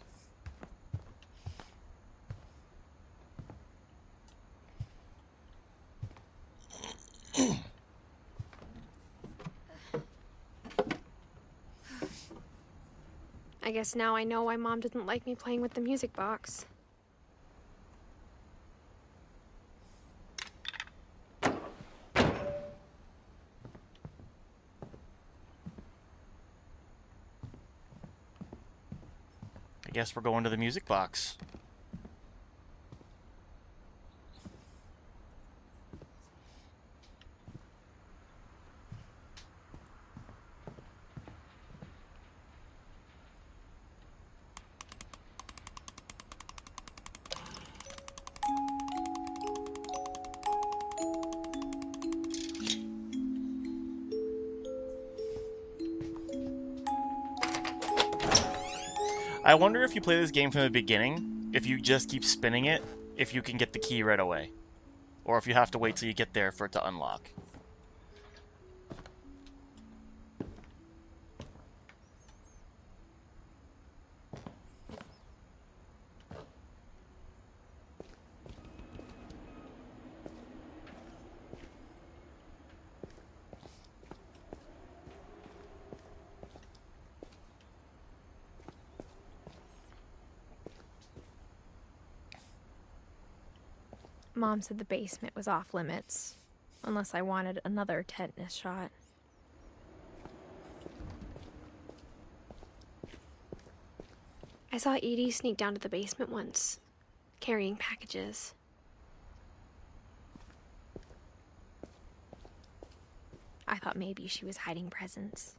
I guess now I know why Mom didn't like me playing with the music box. I guess we're going to the music box. I wonder if you play this game from the beginning, if you just keep spinning it, if you can get the key right away. Or if you have to wait till you get there for it to unlock. Mom said the basement was off limits, unless I wanted another tetanus shot. I saw Edie sneak down to the basement once, carrying packages. I thought maybe she was hiding presents.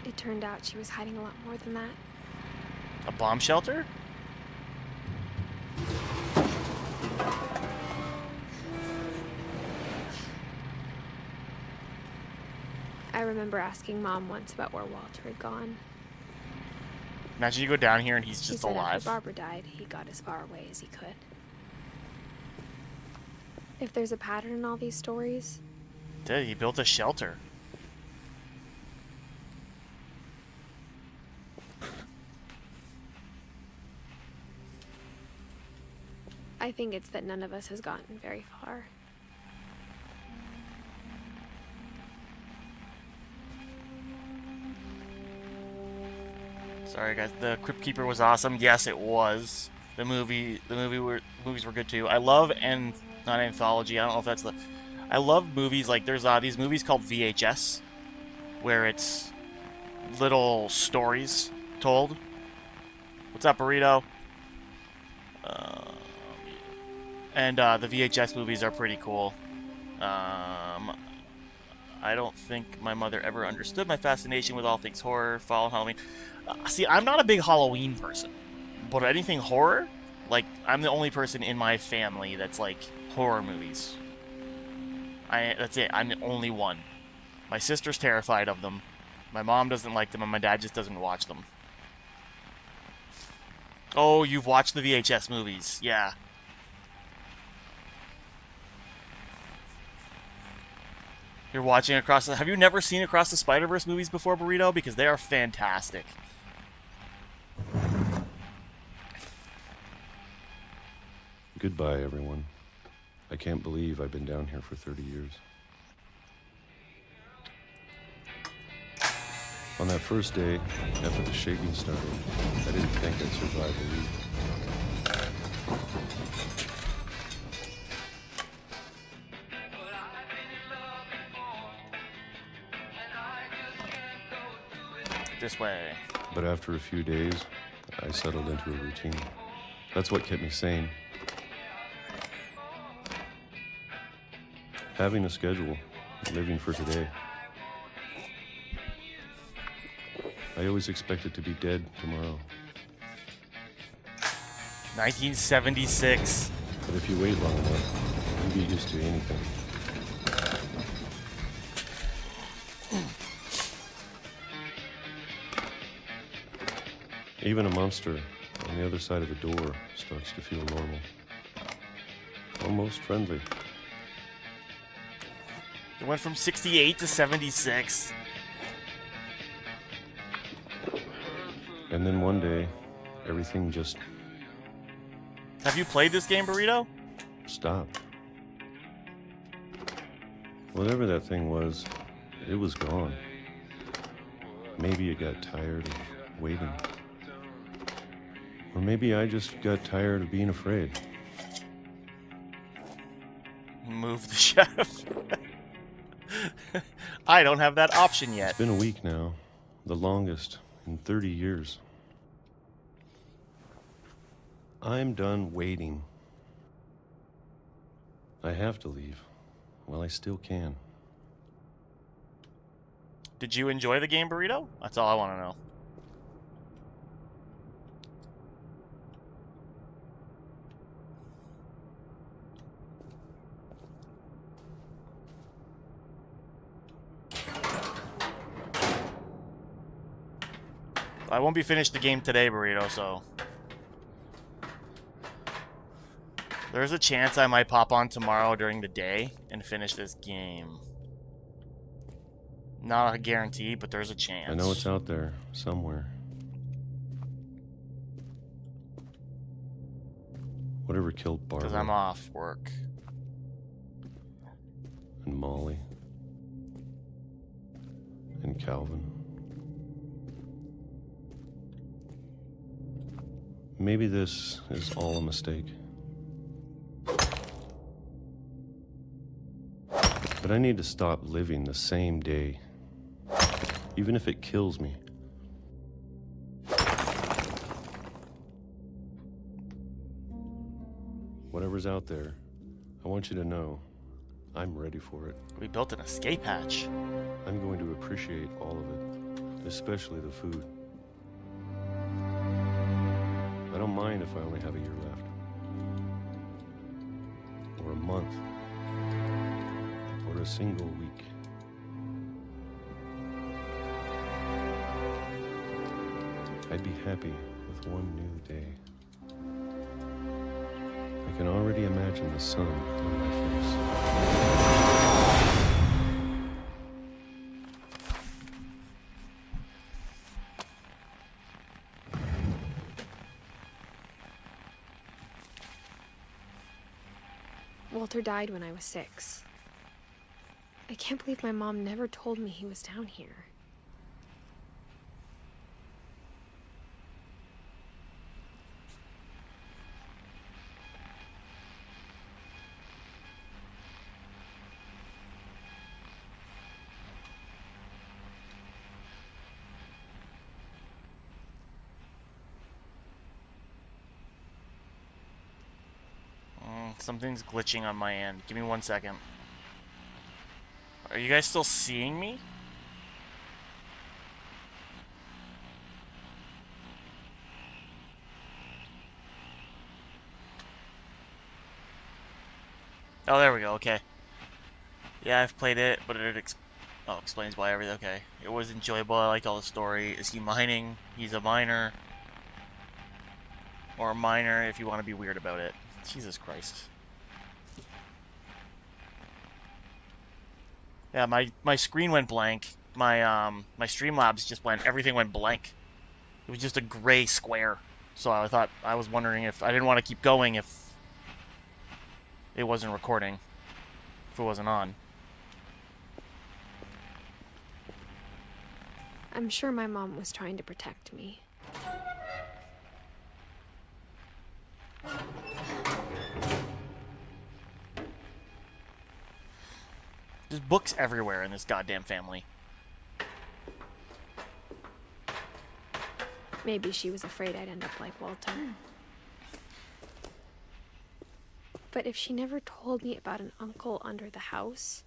It turned out she was hiding a lot more than that. A bomb shelter? I remember asking Mom once about where Walter had gone. Imagine you go down here and he's She just said alive. after Barbara died, he got as far away as he could. If there's a pattern in all these stories, Dude, he built a shelter. I think it's that none of us has gotten very far. Sorry guys, the Crypt Keeper was awesome. Yes, it was. Movies were good too. I love not anthology. I don't know if that's the. I love movies like there's these movies called VHS, where it's little stories told. What's up, burrito? And the VHS movies are pretty cool. I don't think my mother ever understood my fascination with all things horror, fall, and Halloween. See, I'm not a big Halloween person, but anything horror, like, I'm the only person in my family that's like horror movies. That's it. I'm the only one. My sister's terrified of them. My mom doesn't like them, and my dad just doesn't watch them. Oh, you've watched the VHS movies. Yeah. You're watching Across the... Have you never seen Across the Spider-Verse movies before, Burrito? Because they are fantastic. Goodbye, everyone. I can't believe I've been down here for 30 years. On that first day, after the shaking started, I didn't think I'd survive a week. This way. But after a few days, I settled into a routine. That's what kept me sane. Having a schedule, living for today. I always expected to be dead tomorrow. 1976. But if you wait long enough, you get used to anything. Even a monster on the other side of a door starts to feel normal. Almost friendly. It went from 68 to 76. And then one day, everything just Have you played this game, Burrito? stopped. Whatever that thing was, it was gone. Maybe it got tired of waiting. Or maybe I just got tired of being afraid. Move the chef. I don't have that option yet. It's been a week now, the longest in 30 years. I'm done waiting. I have to leave. Well, I still can. Did you enjoy the game, Burrito? That's all I want to know. I won't be finished the game today, Burrito, so there's a chance I might pop on tomorrow during the day and finish this game. Not a guarantee, but there's a chance. I know it's out there, somewhere. Whatever killed Barbara. Because I'm off work. And Molly. And Calvin. Maybe this is all a mistake. But I need to stop living the same day, even if it kills me. Whatever's out there, I want you to know I'm ready for it. We built an escape hatch. I'm going to appreciate all of it, especially the food. I don't mind if I only have a year left. Or a month. Or a single week. I'd be happy with one new day. I can already imagine the sun on my face. Walter died when I was 6. I can't believe my mom never told me he was down here. Something's glitching on my end. Give me 1 second. Are you guys still seeing me? Oh, there we go. Okay. Yeah, I've played it, but it explains why everything. Okay. It was enjoyable. I liked all the story. Is he mining? He's a miner. Or a miner if you want to be weird about it. Jesus Christ. Yeah, my screen went blank. My Streamlabs just everything went blank. It was just a gray square. So I was wondering if I didn't want to keep going if it wasn't recording. If it wasn't on. I'm sure my mom was trying to protect me. There's books everywhere in this goddamn family. Maybe she was afraid I'd end up like Walter. But if she never told me about an uncle under the house,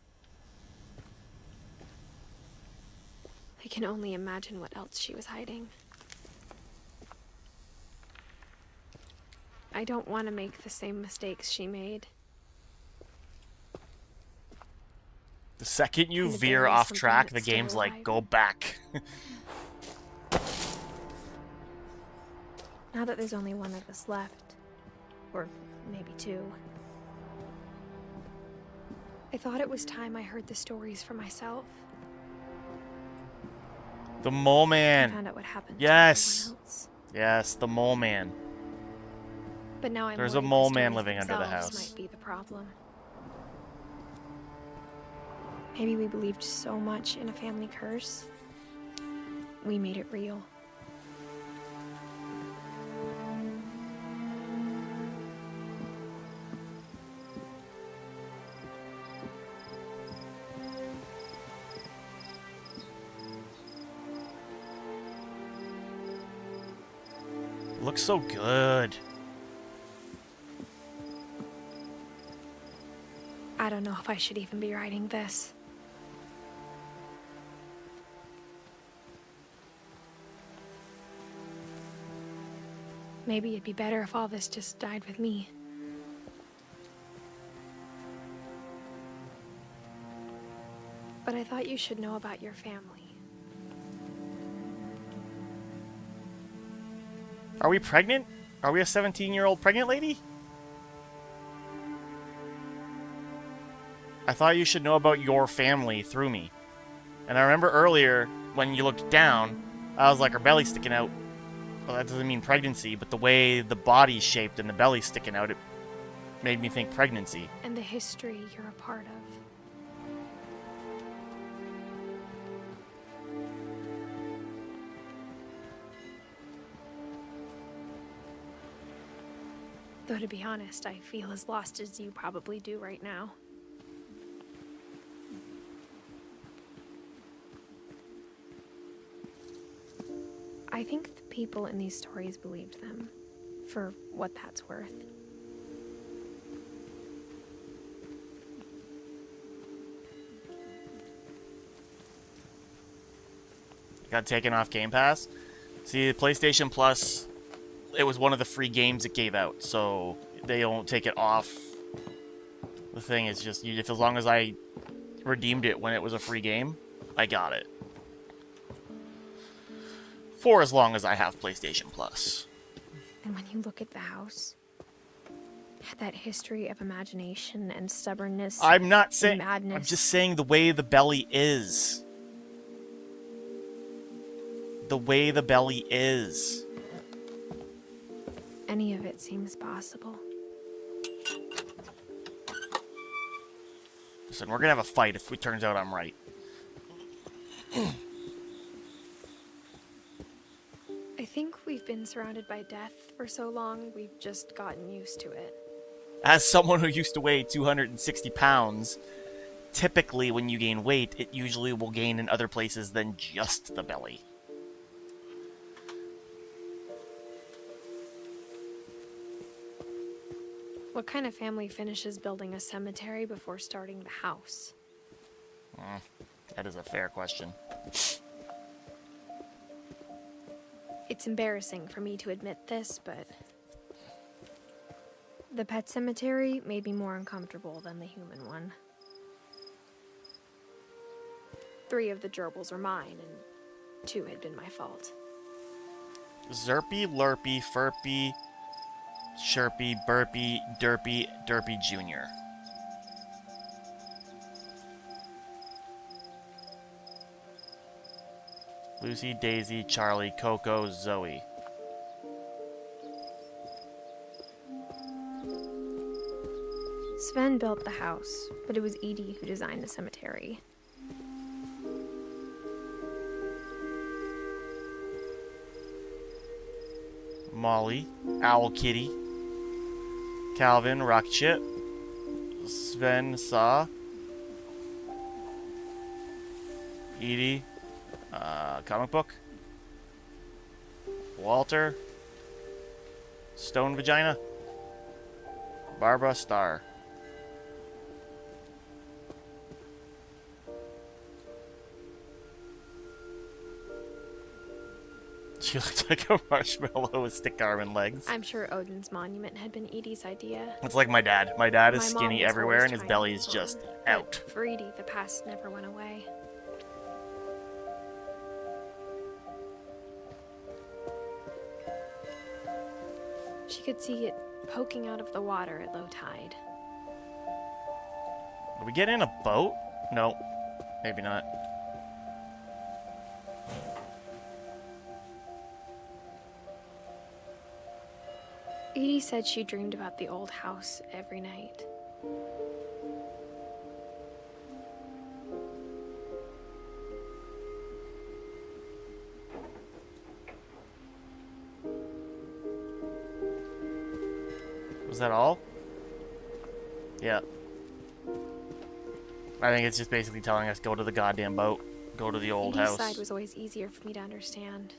I can only imagine what else she was hiding. I don't want to make the same mistakes she made. The second you And to veer bury off something track, the that's still game's like, alive. go back. Now that there's only one of us left, or maybe two, I thought it was time I heard the stories for myself. The Mole I Man. found out what happened Yes. to everyone else. Yes, the Mole Man. But now I'm There's a worried the mole man stories living under the themselves house. might be the problem. Maybe we believed so much in a family curse, we made it real. Looks so good. I don't know if I should even be writing this. Maybe it'd be better if all this just died with me. But I thought you should know about your family. Are we pregnant? Are we a 17-year-old pregnant lady? I thought you should know about your family through me. And I remember earlier, when you looked down, I was like, her belly's sticking out. Well, that doesn't mean pregnancy, but the way the body's shaped and the belly's sticking out, it made me think pregnancy. And the history you're a part of. Though to be honest, I feel as lost as you probably do right now. I think the people in these stories believed them, for what that's worth. Got taken off Game Pass. See, PlayStation Plus, it was one of the free games it gave out, so they don't take it off. The thing is just, if as long as I redeemed it when it was a free game, I got it. For as long as I have PlayStation Plus. And when you look at the house, had that history of imagination and stubbornness. I'm not saying, madness. I'm just saying the way the belly is. The way the belly is. Any of it seems possible. Listen, we're gonna have a fight if it turns out I'm right. I think we've been surrounded by death for so long, we've just gotten used to it. As someone who used to weigh 260 pounds, typically when you gain weight, it usually will gain in other places than just the belly. What kind of family finishes building a cemetery before starting the house? That is a fair question. It's embarrassing for me to admit this, but the pet cemetery made me more uncomfortable than the human one. 3 of the gerbils are mine, and 2 had been my fault. Zerpy, Lurpy, Furpy, Sherpy, Burpy, Derpy, Derpy Jr. Lucy, Daisy, Charlie, Coco, Zoe. Sven built the house, but it was Edie who designed the cemetery. Molly, Owl Kitty, Calvin, Rocket Ship, Sven, Saw, Edie, Comic Book, Walter, Stone Vagina, Barbara, Star. She looked like a marshmallow with stick arm and legs. I'm sure Odin's monument had been Edie's idea. It's like my dad. My dad is My mom skinny was everywhere always and his trying belly to is move just on, out. but for Edie, the past never went away. She could see it poking out of the water at low tide. Are we getting in a boat? No, maybe not. Edie said she dreamed about the old house every night. Was that all? Yeah. I think it's just basically telling us go to the goddamn boat. Go to the old Edie's house. side was always easier for me to understand.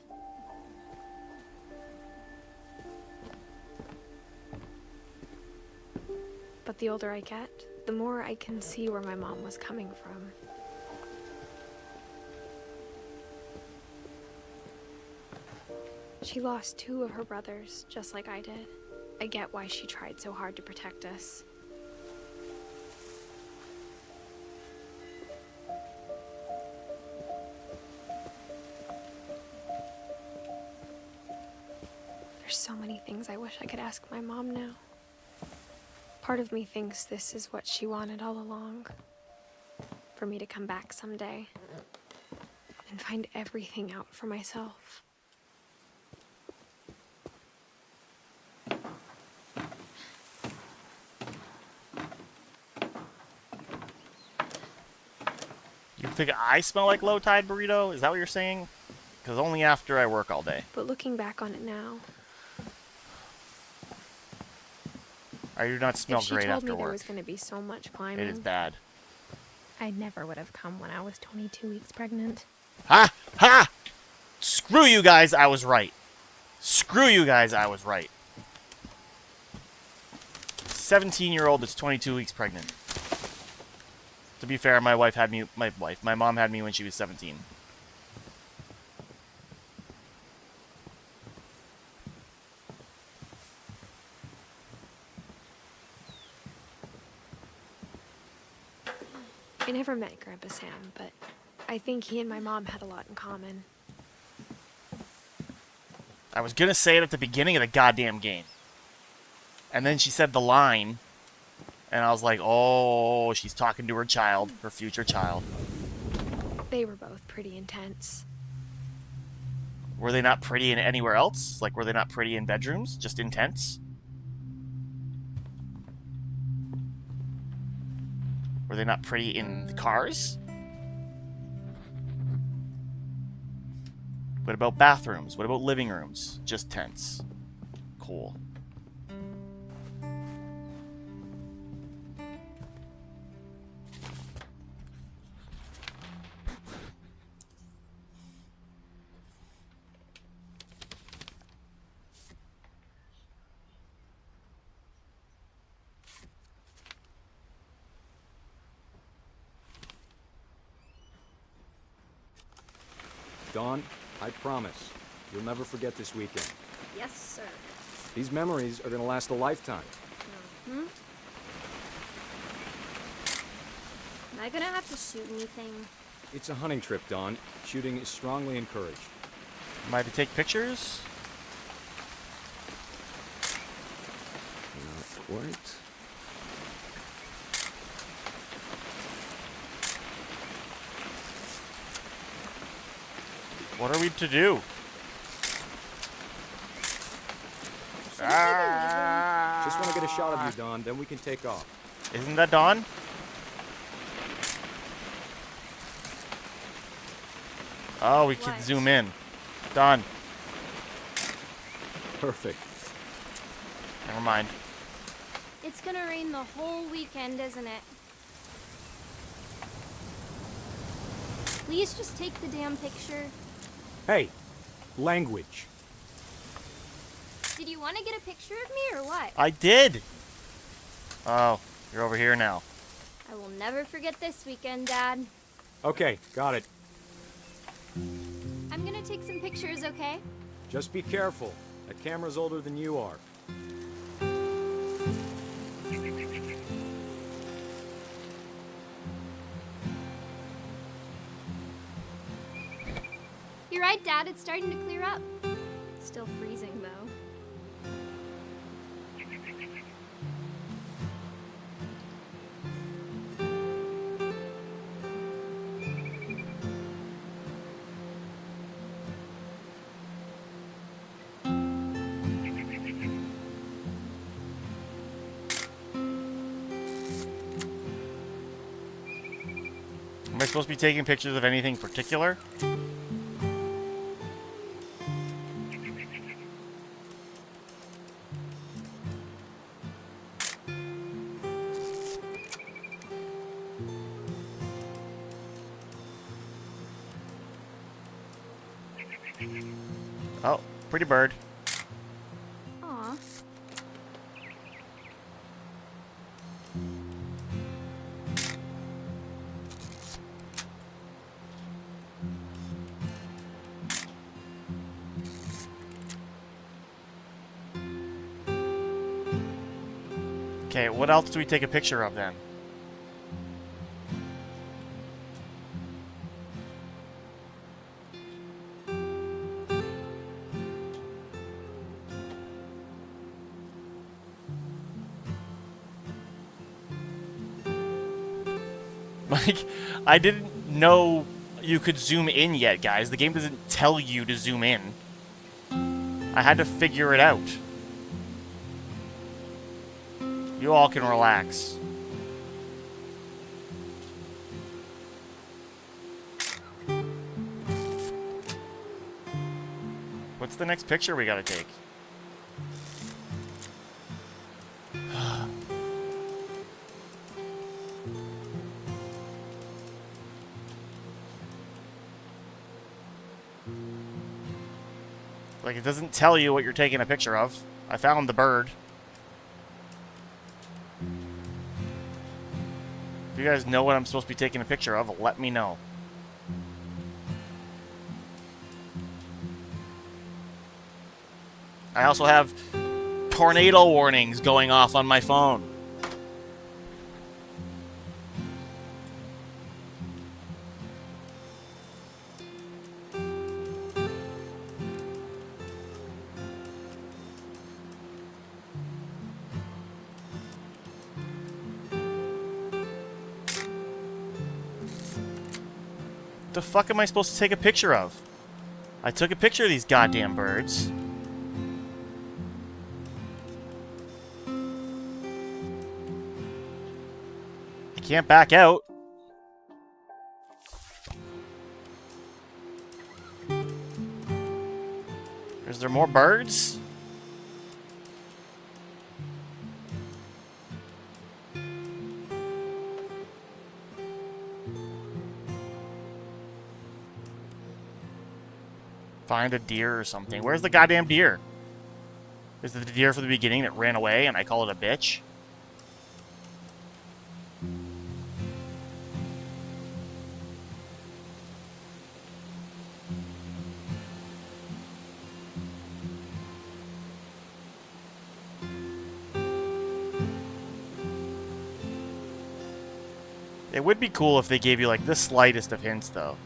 But the older I get, the more I can see where my mom was coming from. She lost 2 of her brothers, just like I did. I get why she tried so hard to protect us. There's so many things I wish I could ask my mom now. Part of me thinks this is what she wanted all along. For me to come back someday and find everything out for myself. You think I smell like low tide burrito? Is that what you're saying? Because only after I work all day. But looking back on it now, I do not smell if she great told after me there work. was going to be so much It climbing, is bad. I never would have come when I was 22 weeks pregnant. Ha! Ha! Screw you guys, I was right. Screw you guys, I was right. 17-year-old that's 22 weeks pregnant. To be fair, my mom had me when she was 17. I never met Grandpa Sam, but I think he and my mom had a lot in common. I was gonna say it at the beginning of the goddamn game. And then she said the line, and I was like, oh, she's talking to her child, her future child. They were both pretty intense. Were they not pretty in anywhere else? Like, were they not pretty in bedrooms? Just intense? Were they not pretty in the cars? What about bathrooms? What about living rooms? Just tense. Cool. Dawn, I promise, you'll never forget this weekend. Yes, sir. These memories are gonna last a lifetime. Hmm? Am I gonna have to shoot anything? It's a hunting trip, Dawn. Shooting is strongly encouraged. Am I to take pictures? Not quite. What are we to do? Just want to get a shot of you, Dawn, then we can take off. Isn't that Dawn? Oh, we can zoom in. Dawn. Perfect. Never mind. It's gonna rain the whole weekend, isn't it? Please just take the damn picture. Hey, language. Did you want to get a picture of me or what? I did! Oh, you're over here now. I will never forget this weekend, Dad. Okay, got it. I'm gonna take some pictures, okay? Just be careful. That camera's older than you are. You're right, Dad. It's starting to clear up. Still freezing, though. Am I supposed to be taking pictures of anything particular? Oh, pretty bird. Aw. Okay, what else do we take a picture of then? Like, I didn't know you could zoom in yet, guys. The game doesn't tell you to zoom in. I had to figure it out. You all can relax. What's the next picture we gotta take? Like, it doesn't tell you what you're taking a picture of. I found the bird. If you guys know what I'm supposed to be taking a picture of, let me know. I also have tornado warnings going off on my phone. The fuck am I supposed to take a picture of? I took a picture of these goddamn birds. I can't back out. Is there more birds? Find a deer or something. Where's the goddamn deer? Is it the deer from the beginning that ran away and I call it a bitch? It would be cool if they gave you like the slightest of hints though.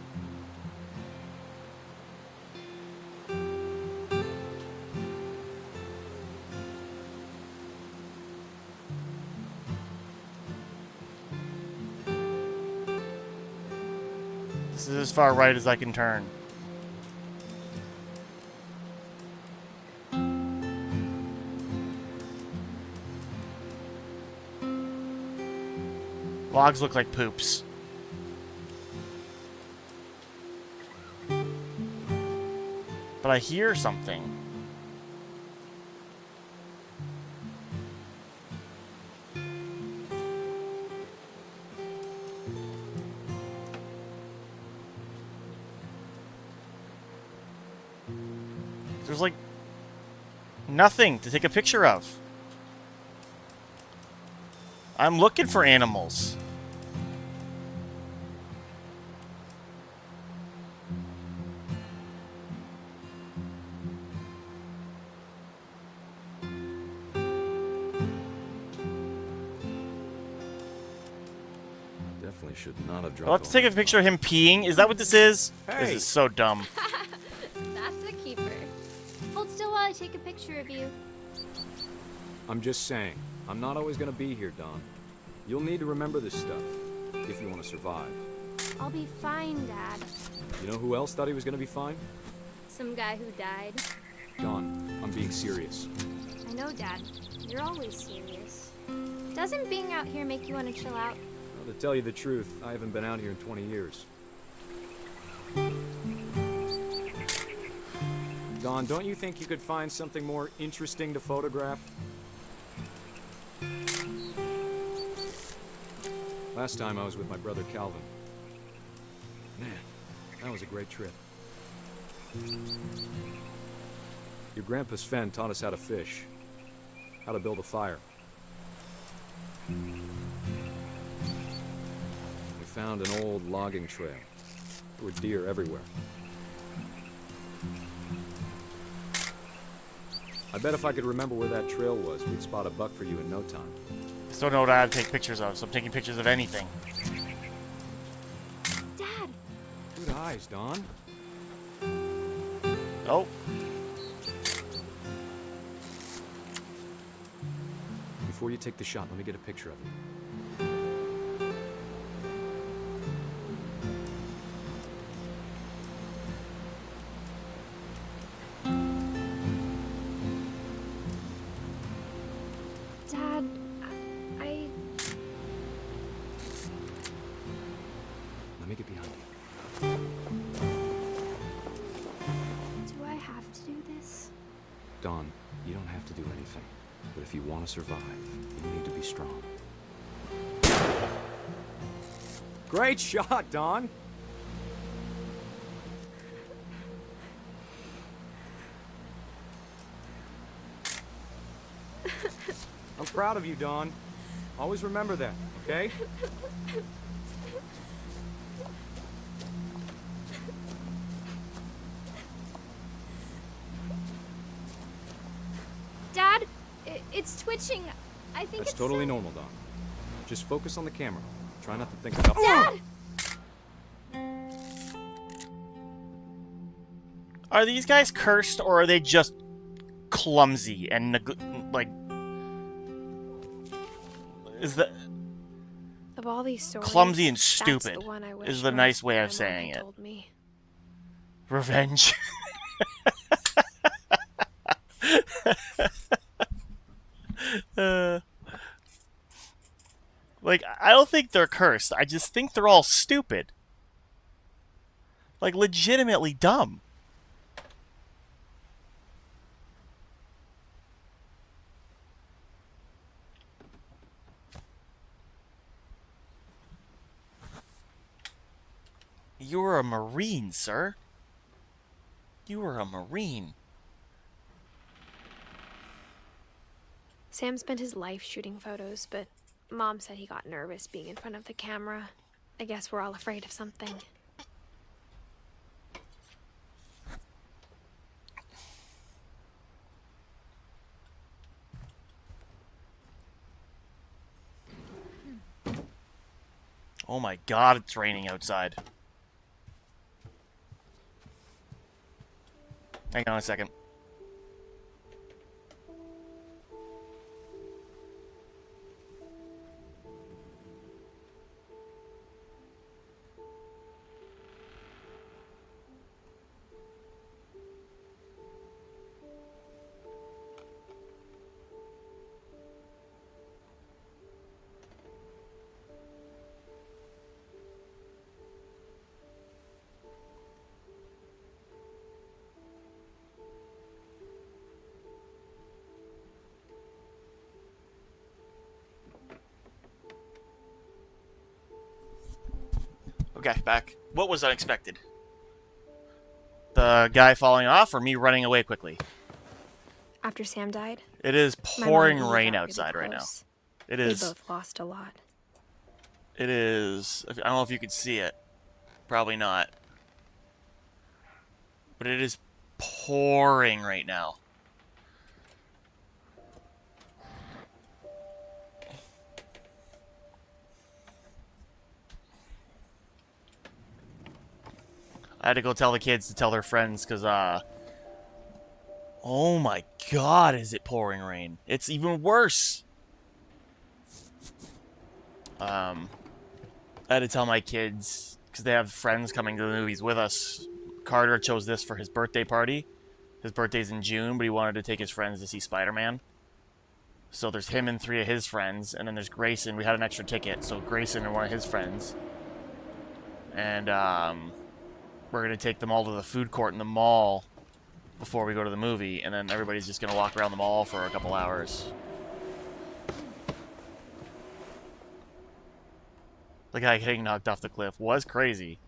This is as far right as I can turn. Logs look like poops. But I hear something. There's like nothing to take a picture of. I'm looking for animals. Definitely should not have dropped. I'll have to take a picture of him peeing. Is that what this is? Hey. This is so dumb. That's a keeper. Hold still while I take a picture of you. I'm just saying, I'm not always gonna be here, Don. You'll need to remember this stuff, if you want to survive. I'll be fine, Dad. You know who else thought he was gonna be fine? Some guy who died. Don, I'm being serious. I know, Dad. You're always serious. Doesn't being out here make you want to chill out? Well, to tell you the truth, I haven't been out here in 20 years. Don, don't you think you could find something more interesting to photograph? Last time I was with my brother Calvin. Man, that was a great trip. Your grandpa Sven taught us how to fish, how to build a fire. We found an old logging trail. There were deer everywhere. I bet if I could remember where that trail was, we'd spot a buck for you in no time. Still don't know what I have to take pictures of, so I'm taking pictures of anything. Dad! Good eyes, Don. Oh. Before you take the shot, let me get a picture of you. Dad, I... Let me get behind you. Do I have to do this? Don, you don't have to do anything. But if you want to survive, you need to be strong. Great shot, Don! I'm proud of you, Don. Always remember that, okay? Dad, it's twitching. I think That's it's totally normal, Don. Just focus on the camera. Try not to think about... Dad! Are these guys cursed, or are they just clumsy and like? Is that Of all these stories, clumsy and that's stupid? the one I wish Is the most nice way my of mom saying had it. told me. Revenge. Like, I don't think they're cursed. I just think they're all stupid. Like, legitimately dumb. You were a Marine, sir. You were a Marine. Sam spent his life shooting photos, but Mom said he got nervous being in front of the camera. I guess we're all afraid of something. Oh my god, it's raining outside. Hang on a second. Okay, back. What was unexpected? The The guy falling off or me running away quickly? After Sam died, It is my pouring mom and Eve rain got outside really right now. close. It They is. both lost a lot. It is. I don't know if you could see it. Probably not. But it is pouring right now. I had to go tell the kids to tell their friends because, oh my god, is it pouring rain? It's even worse. I had to tell my kids because they have friends coming to the movies with us. Carter chose this for his birthday party. His birthday's in June, but he wanted to take his friends to see Spider-Man. So there's him and 3 of his friends, and then there's Grayson. We had an extra ticket, so Grayson and one of his friends. And, we're going to take them all to the food court in the mall before we go to the movie, and then everybody's just going to walk around the mall for a couple hours. The guy getting knocked off the cliff was crazy.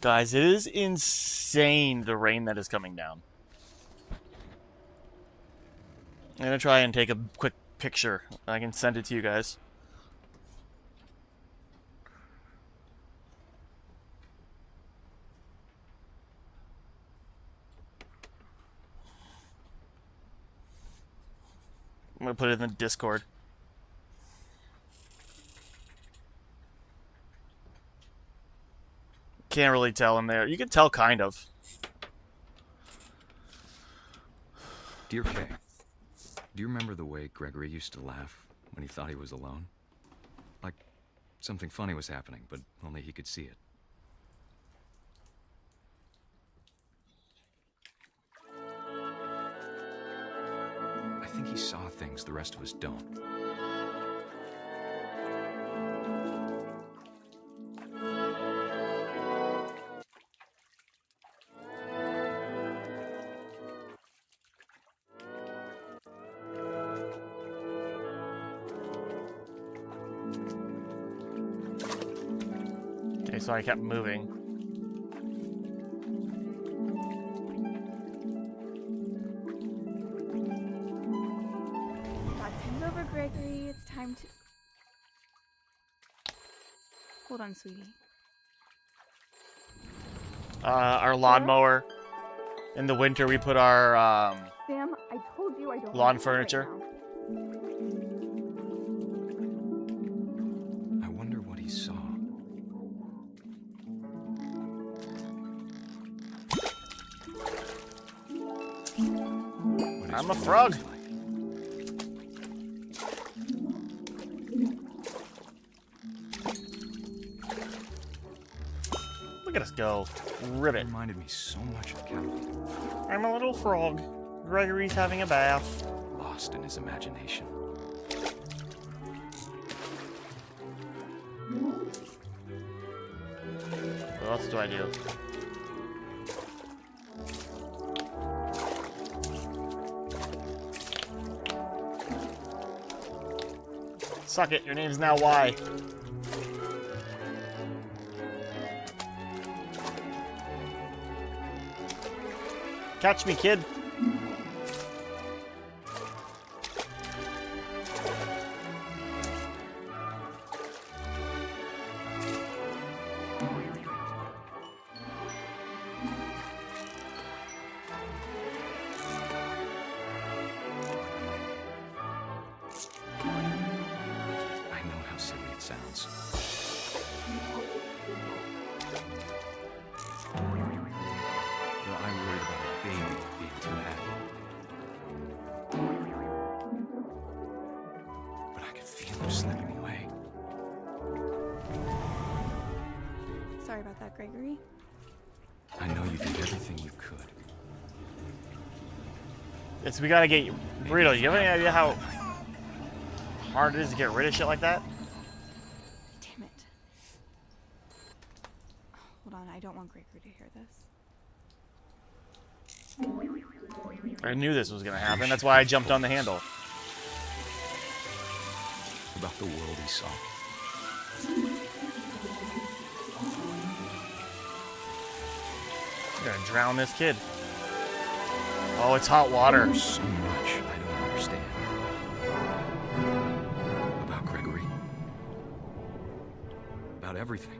Guys, it is insane the rain that is coming down. I'm going to try and take a quick picture. I can send it to you guys. I'm going to put it in the Discord. Can't really tell in there. You can tell kind of. Dear Kay, do you remember the way Gregory used to laugh when he thought he was alone? Like something funny was happening, but only he could see it. I think he saw things the rest of us don't. Okay, so I kept moving. That's over, Gregory. It's time to... Hold on, sweetie. Our lawnmower. In the winter, we put our Sam, I told you I don't lawn want to furniture. right I wonder what he saw. I'm a frog. Look at us go. Ribbit. Reminded me so much of Calvin. I'm a little frog. Gregory's having a bath. Lost in his imagination. What else do I do? Suck it, your name's now Y. Catch me, kid. I know how silly it sounds. But I worried about a baby being too happy. But I could feel him slipping away. Sorry about that, Gregory. I know you did everything you could. It's we gotta get Burrito. You have any idea how hard it is to get rid of shit like that? Damn it. Hold on, I don't want Gregory to hear this. I knew this was gonna happen. That's why I jumped on the handle. About the world he saw. Gonna drown this kid. Oh, it's hot water. There's so much I don't understand. About Gregory. About everything.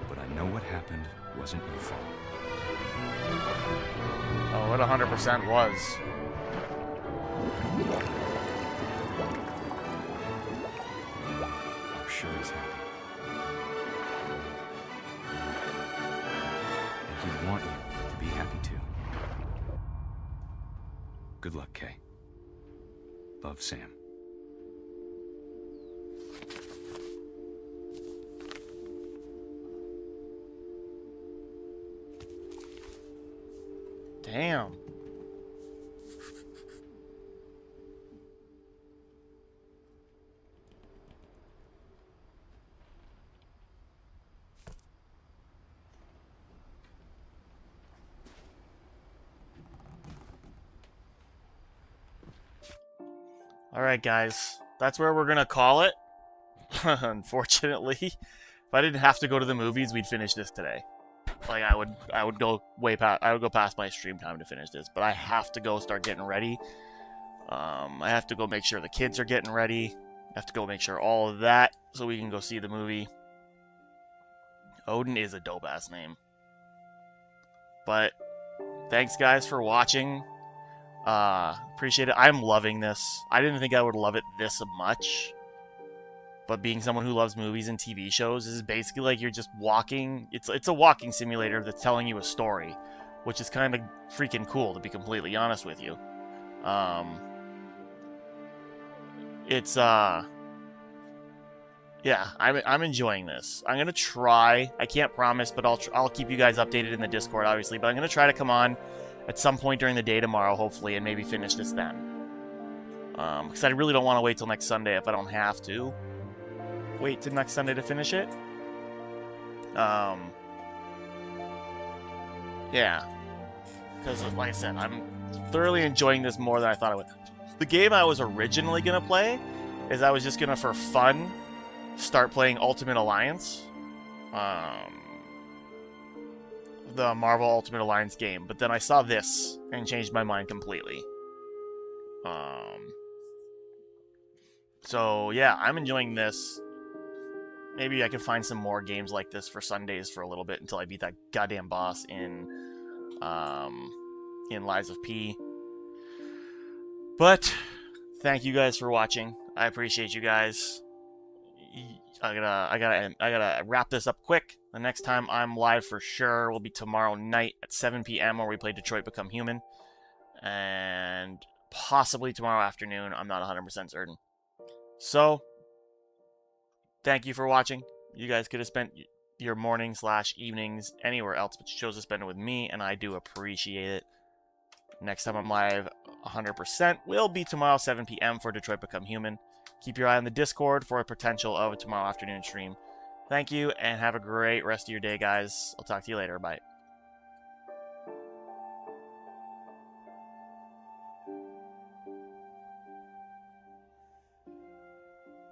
But I know what happened wasn't your fault. Oh, it 100% was. I'm sure he's happy. And he'd want you to be happy too. Good luck, Kay. Love, Sam. Damn. Alright, guys. That's where we're gonna call it. Unfortunately. If I didn't have to go to the movies, we'd finish this today. Like, I would go past my stream time to finish this, but I have to go start getting ready. I have to go make sure the kids are getting ready. I have to go make sure all of that so we can go see the movie. Odin is a dope-ass name. But, thanks guys for watching. Appreciate it. I'm loving this. I didn't think I would love it this much. But being someone who loves movies and TV shows, this is basically like you're just walking. It's a walking simulator that's telling you a story, which is kind of freaking cool, to be completely honest with you. Yeah, I'm enjoying this. I'm gonna try. I can't promise, but I'll keep you guys updated in the Discord, obviously. But I'm gonna try to come on at some point during the day tomorrow, hopefully, and maybe finish this then. Because I really don't want to wait till next Sunday if I don't have to. Wait till next Sunday to finish it. Yeah. Because, like I said, I'm thoroughly enjoying this more than I thought I would. The game I was originally going to play is I was just going to, for fun, start playing Ultimate Alliance. The Marvel Ultimate Alliance game. But then I saw this and changed my mind completely. So, yeah, I'm enjoying this. Maybe I can find some more games like this for Sundays for a little bit until I beat that goddamn boss in Lies of P. But thank you guys for watching. I appreciate you guys. I gotta wrap this up quick. The next time I'm live for sure will be tomorrow night at 7 p.m. where we play Detroit Become Human, and possibly tomorrow afternoon. I'm not 100% certain. So, thank you for watching. You guys could have spent your morning/evenings anywhere else, but you chose to spend it with me, and I do appreciate it. Next time I'm live 100% will be tomorrow 7 p.m. for Detroit Become Human. Keep your eye on the Discord for a potential of a tomorrow afternoon stream. Thank you, and have a great rest of your day, guys. I'll talk to you later. Bye.